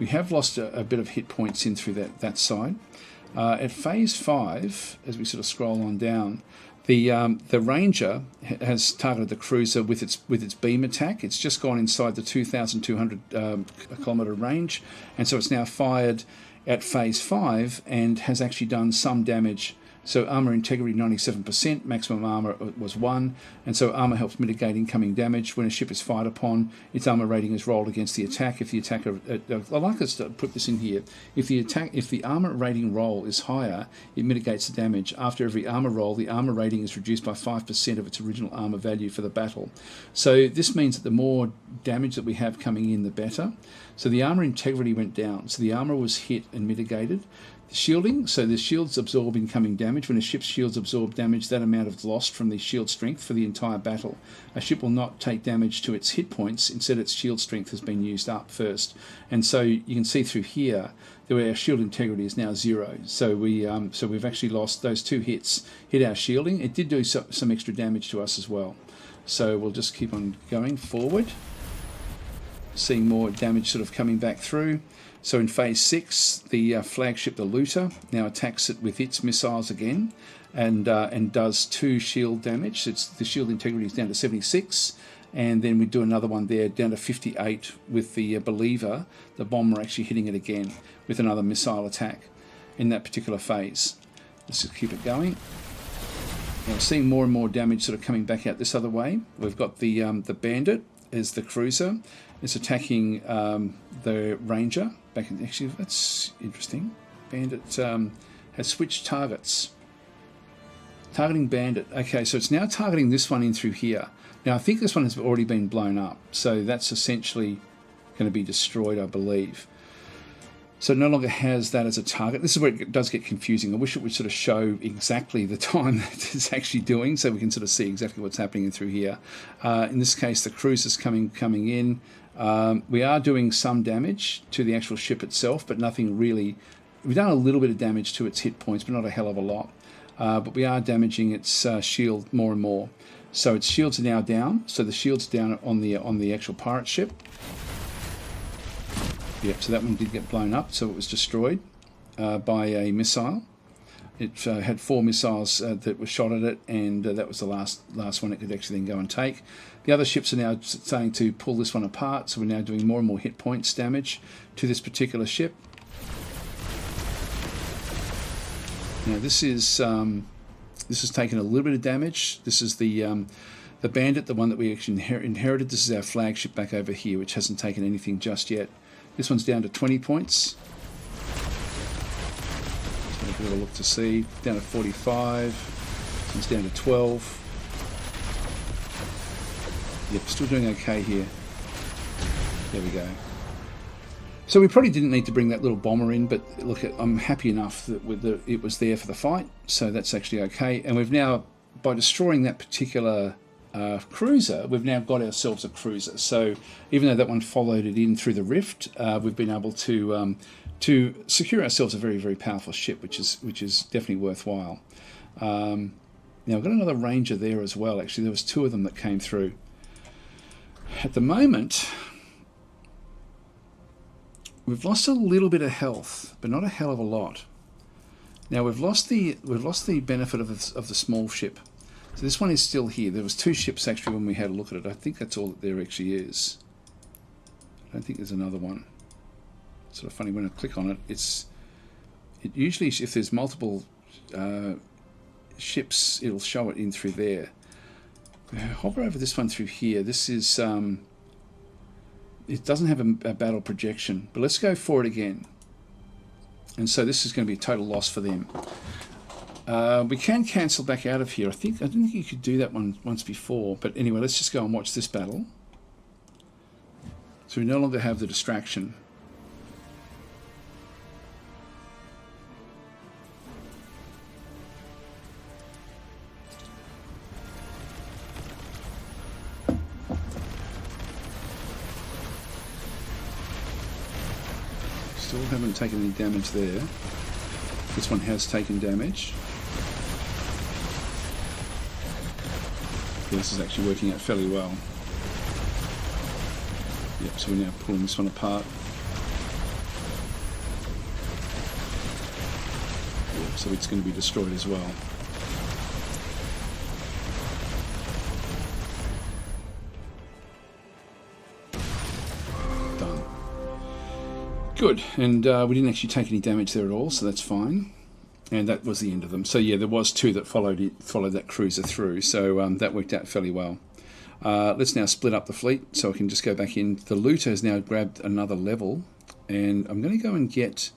We have lost a bit of hit points in through that side. At phase 5, as we sort of scroll on down, The Ranger has targeted the cruiser with its beam attack. It's just gone inside the 2,200 kilometre range, and so it's now fired at phase 5 and has actually done some damage. So armor integrity 97%, maximum armor was 1, and so armor helps mitigate incoming damage. When a ship is fired upon, its armor rating is rolled against the attack. If the attacker, I like us to put this in here. If the armor rating roll is higher, it mitigates the damage. After every armor roll, the armor rating is reduced by 5% of its original armor value for the battle. So this means that the more damage that we have coming in, the better. So the armor integrity went down. So the armor was hit and mitigated. Shielding, so the shields absorb incoming damage. When a ship's shields absorb damage, that amount is lost from the shield strength for the entire battle. A ship will not take damage to its hit points. Instead, its shield strength has been used up first. And so you can see through here that our shield integrity is now 0. So we've actually lost those 2 hits, hit our shielding. It did do some extra damage to us as well. So we'll just keep on going forward, seeing more damage sort of coming back through. So in phase 6, the flagship, the Looter, now attacks it with its missiles again, and does 2 shield damage. The shield integrity is down to 76, and then we do another one there down to 58 with the Believer, the bomber actually hitting it again with another missile attack in that particular phase. Let's just keep it going. Now we're seeing more and more damage sort of coming back out this other way. We've got the Bandit as the cruiser. It's attacking the Ranger. Actually, that's interesting. Bandit has switched targets. Targeting Bandit. Okay, so it's now targeting this one in through here. Now, I think this one has already been blown up, so that's essentially going to be destroyed, I believe. So it no longer has that as a target. This is where it does get confusing. I wish it would sort of show exactly the time that it's actually doing, so we can sort of see exactly what's happening in through here. In this case, the cruiser's coming in. We are doing some damage to the actual ship itself, but nothing really. We've done a little bit of damage to its hit points, but not a hell of a lot. But we are damaging its shield more and more. So its shields are now down. So the shield's down on the actual pirate ship. Yep, so that one did get blown up, so it was destroyed by a missile. It had 4 missiles that were shot at it, and that was the last one it could actually then go and take. The other ships are now starting to pull this one apart, so we're now doing more and more hit points damage to this particular ship. Now this is taken a little bit of damage. This is the Bandit, the one that we actually inherited. This is our flagship back over here, which hasn't taken anything just yet. This one's down to 20 points. Just a bit of a look to see. Down to 45. This one's down to 12. Yep, still doing okay here. There we go. So we probably didn't need to bring that little bomber in, but look, I'm happy enough that it was there for the fight, so that's actually okay. And we've now, by destroying that particular cruiser, we've now got ourselves a cruiser. So even though that one followed it in through the rift, we've been able to secure ourselves a very, very powerful ship, which is definitely worthwhile. Now I've got another Ranger there as well. Actually, there was 2 of them that came through. At the moment, we've lost a little bit of health, but not a hell of a lot. Now we've lost the benefit of the small ship. So this one is still here. There was 2 ships actually when we had a look at it. I think that's all that there actually is. I don't think there's another one. It's sort of funny when I click on it. It usually, if there's multiple ships, it'll show it in through there. Hover over this one through here. This is it doesn't have a battle projection, but let's go for it again. And so this is going to be a total loss for them. We can cancel back out of here. I didn't think you could do that one once before, but anyway, let's just go and watch this battle. So we no longer have the distraction. Still haven't taken any damage there. This one has taken damage. This is actually working out fairly well. Yep, so we're now pulling this one apart. Yep, so it's going to be destroyed as well. Good, and we didn't actually take any damage there at all, so that's fine. And that was the end of them. So yeah, there was 2 that followed that cruiser through, so that worked out fairly well. Let's now split up the fleet, so I can just go back in. The looter has now grabbed another level, and I'm going to go and get...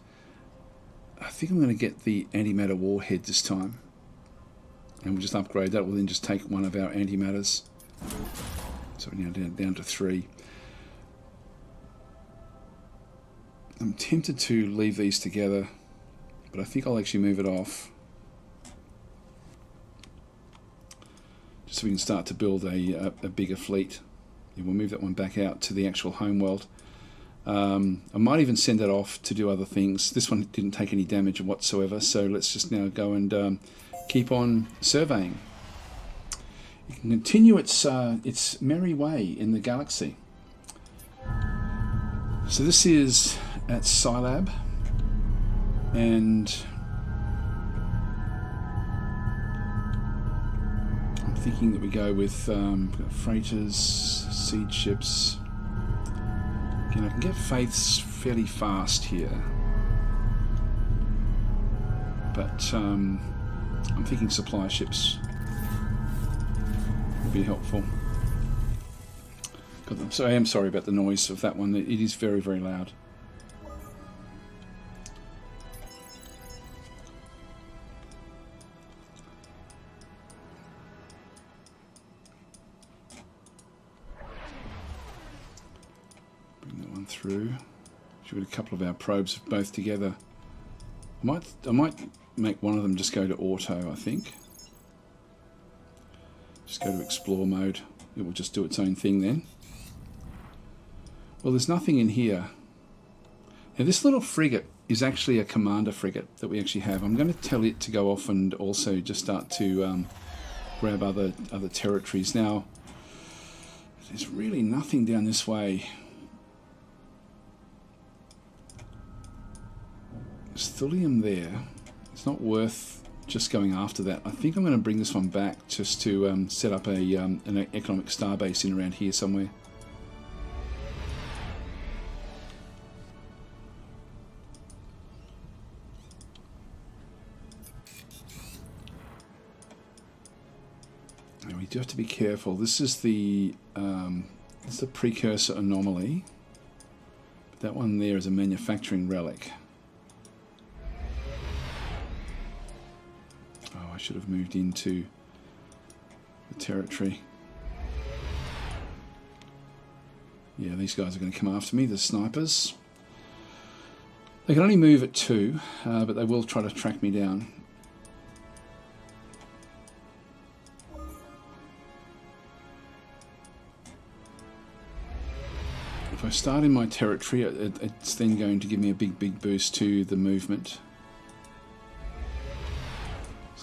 I think I'm going to get the antimatter warhead this time. And we'll just upgrade that. We'll then just take one of our antimatters. So we're now down to 3. I'm tempted to leave these together, but I think I'll actually move it off. Just so we can start to build a bigger fleet. And we'll move that one back out to the actual homeworld. I might even send that off to do other things. This one didn't take any damage whatsoever, so let's just now go and keep on surveying. It can continue its merry way in the galaxy. So this is at Scilab, and I'm thinking that we go with freighters, siege ships. Again, I can get faiths fairly fast here, but I'm thinking supply ships will be helpful. So I am sorry about the noise of that one. It is very, very loud. Bring that one through. Should get a couple of our probes both together. I might make one of them just go to auto, I think. Just go to explore mode. It will just do its own thing then. Well, there's nothing in here. Now this little frigate is actually a commander frigate that we actually have. I'm going to tell it to go off and also just start to grab other territories. Now, there's really nothing down this way. There's thulium there. It's not worth just going after that. I think I'm going to bring this one back just to set up an economic starbase in around here somewhere. Now we do have to be careful. This is the precursor anomaly. But that one there is a manufacturing relic. I should have moved into the territory. Yeah, these guys are going to come after me, the snipers. They can only move at 2, but they will try to track me down. If I start in my territory, it's then going to give me a big boost to the movement.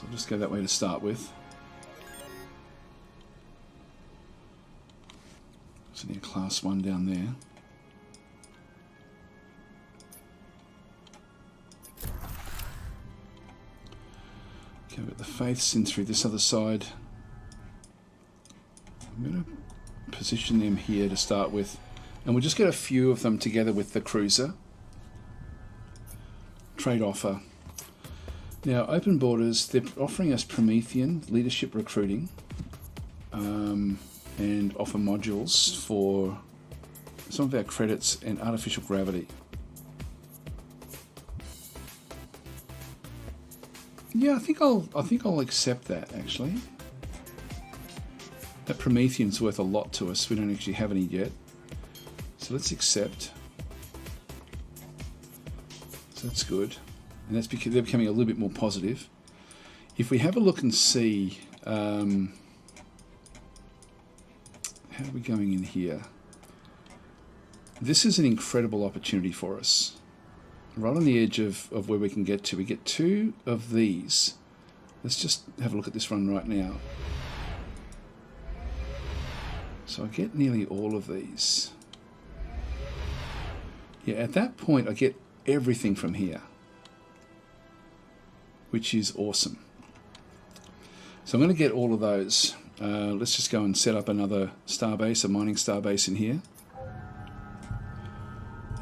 I'll just go that way to start with. So need a class 1 down there. Okay, I've got the faiths in through this other side. I'm going to position them here to start with, and we'll just get a few of them together with the cruiser. Trade offer. Now, Open Borders, they're offering us Promethean leadership recruiting and offer modules for some of our credits and artificial gravity. Yeah, I think I'll accept that actually. That Promethean's worth a lot to us. We don't actually have any yet, so let's accept. So that's good. And that's because they're becoming a little bit more positive. If we have a look and see, how are we going in here? This is an incredible opportunity for us. Right on the edge of where we can get to. We get 2 of these. Let's just have a look at this one right now. So I get nearly all of these. Yeah, at that point I get everything from here, which is awesome. So I'm going to get all of those. Let's just go and set up another starbase, a mining starbase in here.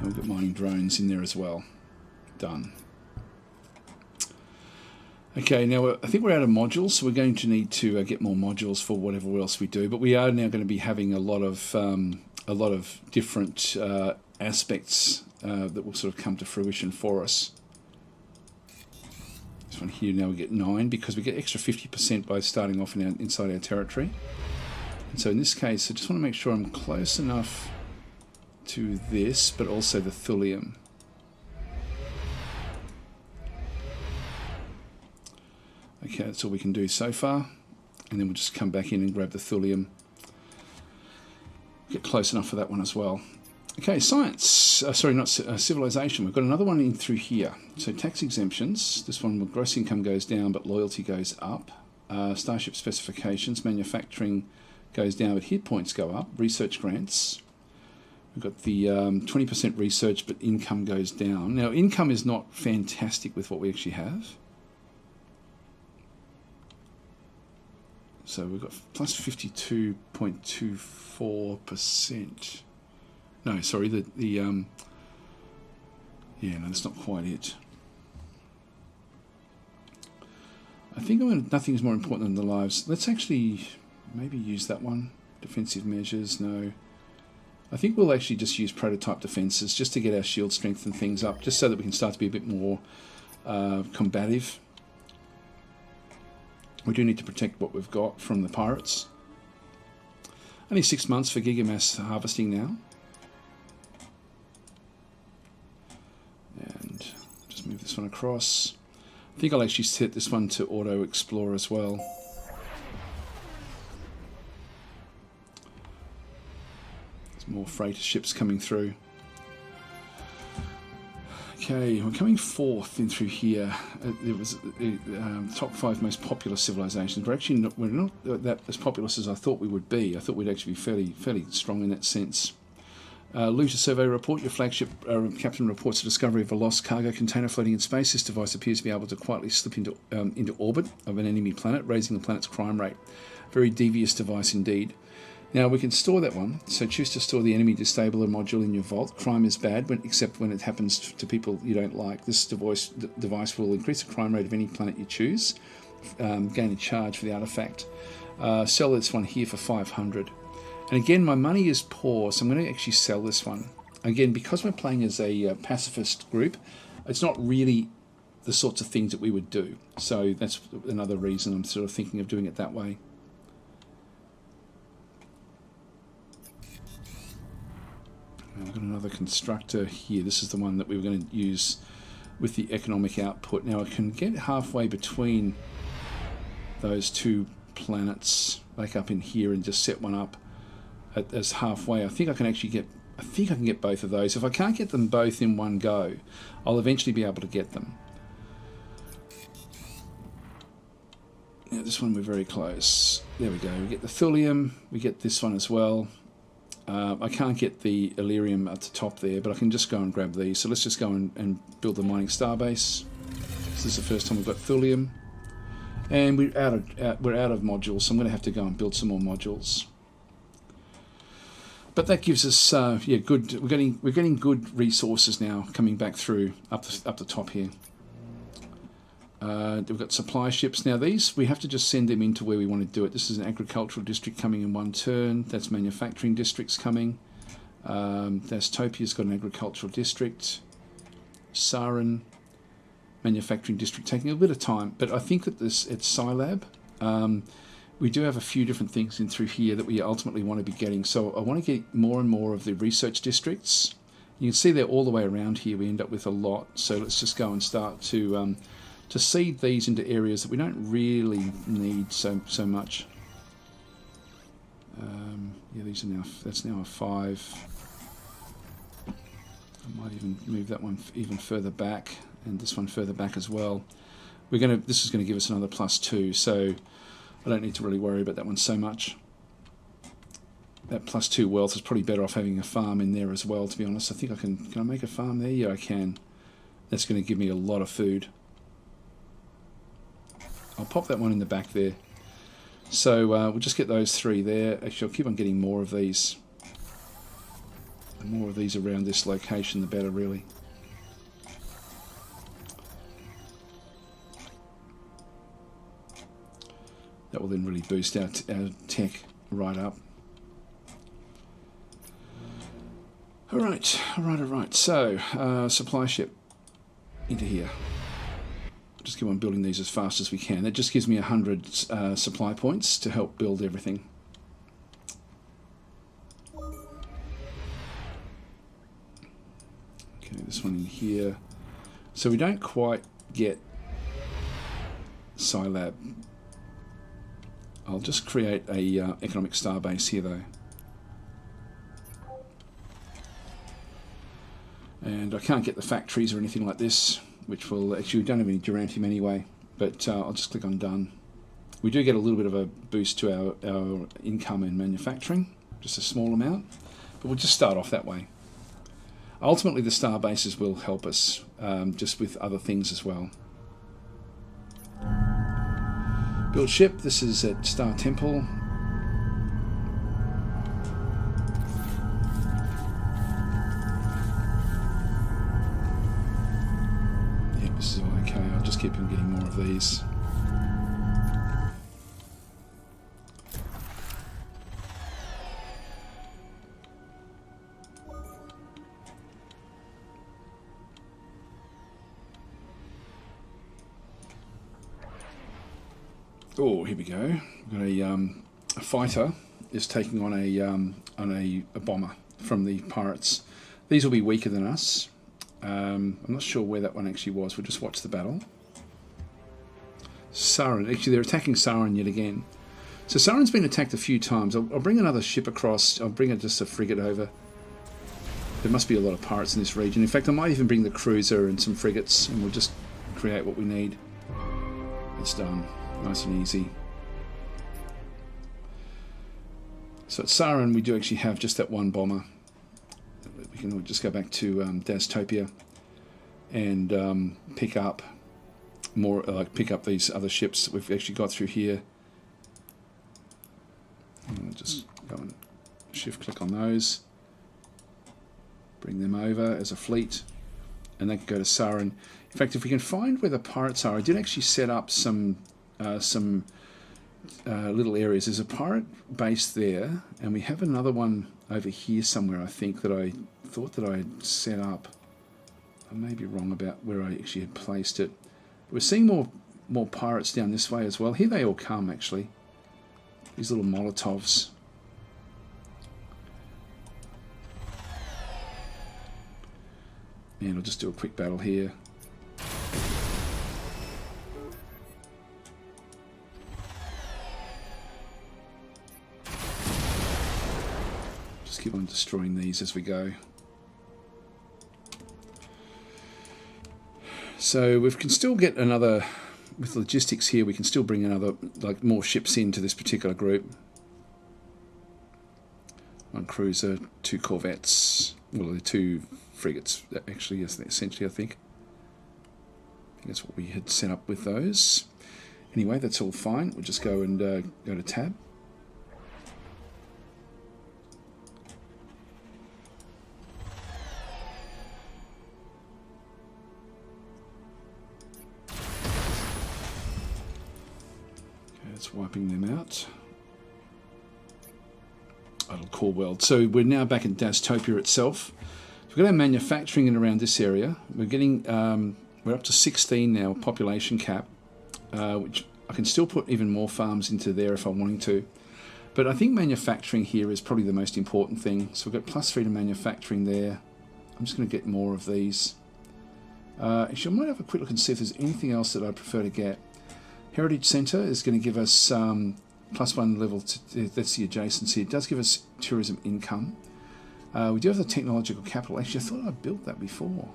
And we've got mining drones in there as well. Done. Okay, now I think we're out of modules, so we're going to need to get more modules for whatever else we do. But we are now going to be having a lot of different aspects that will sort of come to fruition for us. This one here, now we get 9 because we get extra 50% by starting off inside our territory. And so in this case, I just want to make sure I'm close enough to this, but also the thulium. Okay, that's all we can do so far. And then we'll just come back in and grab the thulium. Get close enough for that one as well. Okay, science. Sorry, not civilization. We've got another one in through here. So tax exemptions. This one, gross income goes down, but loyalty goes up. Starship specifications. Manufacturing goes down, but hit points go up. Research grants. We've got the 20% research, but income goes down. Now, income is not fantastic with what we actually have. So we've got plus 52.24%. No, sorry, yeah, no, that's not quite it. I think nothing's more important than the lives. Let's actually maybe use that one. Defensive measures, no. I think we'll actually just use prototype defenses just to get our shield strength and things up, just so that we can start to be a bit more combative. We do need to protect what we've got from the pirates. Only 6 months for Gigamass harvesting now. And just move this one across. I think I'll actually set this one to auto explore as well. There's more freighter ships coming through. Okay, we're coming fourth in through here. It was top 5 most popular civilizations. We're not that as populous as I thought we would be. I thought we'd actually be fairly strong in that sense. Looter survey report. Your flagship captain reports the discovery of a lost cargo container floating in space. This device appears to be able to quietly slip into orbit of an enemy planet, raising the planet's crime rate. Very devious device indeed. Now we can store that one, so choose to store the enemy disabler module in your vault. Crime is bad, except when it happens to people you don't like. This device will increase the crime rate of any planet you choose, gain a charge for the artifact. Sell this one here for 500. And again, my money is poor, so I'm going to actually sell this one. Again, because we're playing as a pacifist group, it's not really the sorts of things that we would do. So that's another reason I'm sort of thinking of doing it that way. I've got another constructor here. This is the one that we were going to use with the economic output. Now I can get halfway between those two planets, like up in here, and just set one up as halfway. I think I can actually get. I think I can get both of those. If I can't get them both in one go, I'll eventually be able to get them. Now this one we're very close. There we go. We get the thulium. We get this one as well. I can't get the Illyrium at the top there, but I can just go and grab these. So let's just go and build the mining starbase. This is the first time we've got thulium, and we're out of modules, so I'm going to have to go and build some more modules. But that gives us yeah, good. We're getting good resources now coming back through up the top here. We've got supply ships. Now these, we have to just send them into where we want to do it. This is an agricultural district coming in one turn. That's manufacturing districts coming. DasTopia's got an agricultural district. Sarin, manufacturing district, taking a bit of time. But I think that it's Scilab. We do have a few different things in through here that we ultimately want to be getting. So I want to get more and more of the research districts. You can see they're all the way around here. We end up with a lot. So let's just go and start to seed these into areas that we don't really need so much. Yeah, these are now. That's now a 5. I might even move that one even further back, and this one further back as well. This is gonna give us another +2, so I don't need to really worry about that one so much. That +2 wealth is probably better off having a farm in there as well. To be honest, I think I can. Can I make a farm there? Yeah, I can. That's going to give me a lot of food. I'll pop that one in the back there. So we'll just get those 3 there. Actually, I'll keep on getting more of these. The more of these around this location, the better, really. That will then really boost our tech right up. Alright. So, supply ship into here. Just keep on building these as fast as we can. That just gives me 100 supply points to help build everything. Okay, this one in here. So we don't quite get Scilab. I'll just create a economic starbase here though. And I can't get the factories or anything like this, which will actually, we don't have any Durantium anyway, but I'll just click on done. We do get a little bit of a boost to our income in manufacturing, just a small amount, but we'll just start off that way. Ultimately the star bases will help us just with other things as well. Build ship, this is at Star Temple. Yep, this is all okay. I'll just keep on getting more of these. Oh, here we go. We've got a fighter is taking on a bomber from the pirates. These will be weaker than us. I'm not sure where that one actually was. We'll just watch the battle. Sarin. Actually, they're attacking Sarin yet again. So Sarin's been attacked a few times. I'll bring another ship across. I'll bring just a frigate over. There must be a lot of pirates in this region. In fact, I might even bring the cruiser and some frigates, and we'll just create what we need. It's done. Nice and easy. So at Sarin we do actually have just that one bomber. We can just go back to DasTopia and pick up more, pick up these other ships that we've actually got through here. And just go and shift click on those. Bring them over as a fleet, and they can go to Sarin. In fact, if we can find where the pirates are, I did actually set up some little areas. There's a pirate base there, and we have another one over here somewhere, I think, that I thought that I had set up. I may be wrong about where I actually had placed it. We're seeing more pirates down this way as well. Here they all come, actually. These little Molotovs. And I'll just do a quick battle here. Keep on destroying these as we go. So we can still get another, with logistics here, we can still bring another, more ships into this particular group. One cruiser, 2 corvettes, well, 2 frigates, actually, essentially, I think. That's what we had set up with those. Anyway, that's all fine. We'll just go and go to tab. Wiping them out. Idle core world. So we're now back in DasTopia itself. We've got our manufacturing in around this area. We're getting we're up to 16 now, population cap, which I can still put even more farms into there if I'm wanting to. But I think manufacturing here is probably the most important thing. So we've got +3 to manufacturing there. I'm just going to get more of these. Actually, I might have a quick look and see if there's anything else that I prefer to get. Heritage Centre is going to give us +1 level, that's the adjacency. It does give us tourism income. We do have the technological capital. Actually, I thought I built that before.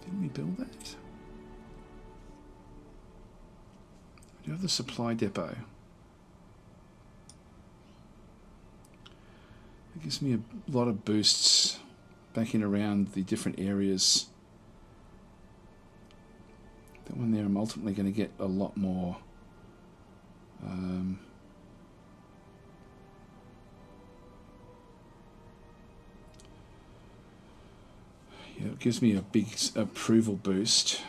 Didn't we build that? We do have the supply depot. It gives me a lot of boosts back in around the different areas. That one there, I'm ultimately going to get a lot more. Yeah, it gives me a big approval boost.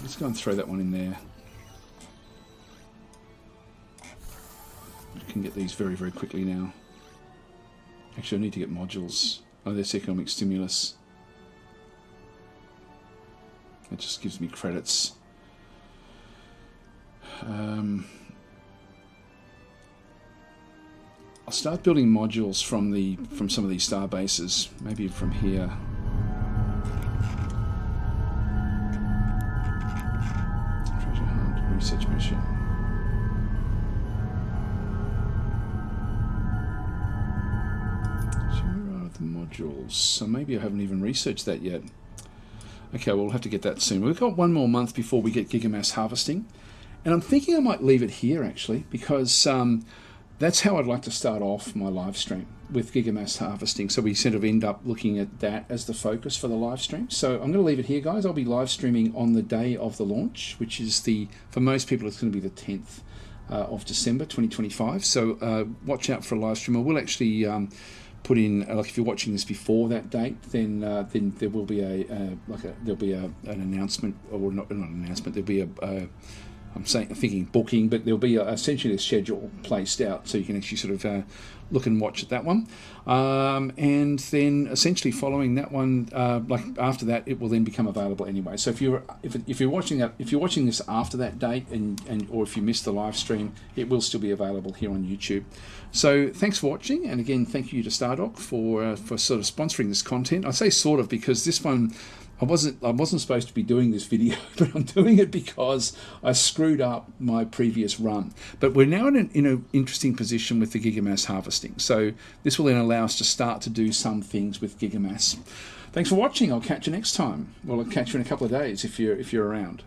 Let's go and throw that one in there. I can get these very, very quickly now. Actually, I need to get modules. Oh, there's economic stimulus. It just gives me credits. I'll start building modules from some of these star bases. Maybe from here. Treasure hunt, research mission. So where are the modules? So maybe I haven't even researched that yet. Okay, well, we'll have to get that soon. We've got one more month before we get Gigamass harvesting. And I'm thinking I might leave it here, actually, because that's how I'd like to start off my live stream, with Gigamass harvesting. So we sort of end up looking at that as the focus for the live stream. So I'm going to leave it here, guys. I'll be live streaming on the day of the launch, which is for most people, it's going to be the 10th of December 2025. So watch out for a live stream. I will actually put in, like, if you're watching this before that date, then there will be an announcement, or not an announcement. There'll be I'm thinking booking, but there'll be essentially a schedule placed out, so you can actually sort of look and watch at that one. And then essentially following that one, like after that, it will then become available anyway. So if you're watching this after that date, or if you missed the live stream, it will still be available here on YouTube. So thanks for watching, and again, thank you to Stardock for sort of sponsoring this content. I say sort of because this one, I wasn't supposed to be doing this video, but I'm doing it because I screwed up my previous run. But we're now in an interesting position with the Gigamass harvesting. So this will then allow us to start to do some things with Gigamass. Thanks for watching. I'll catch you next time. Well, I'll catch you in a couple of days if you're around.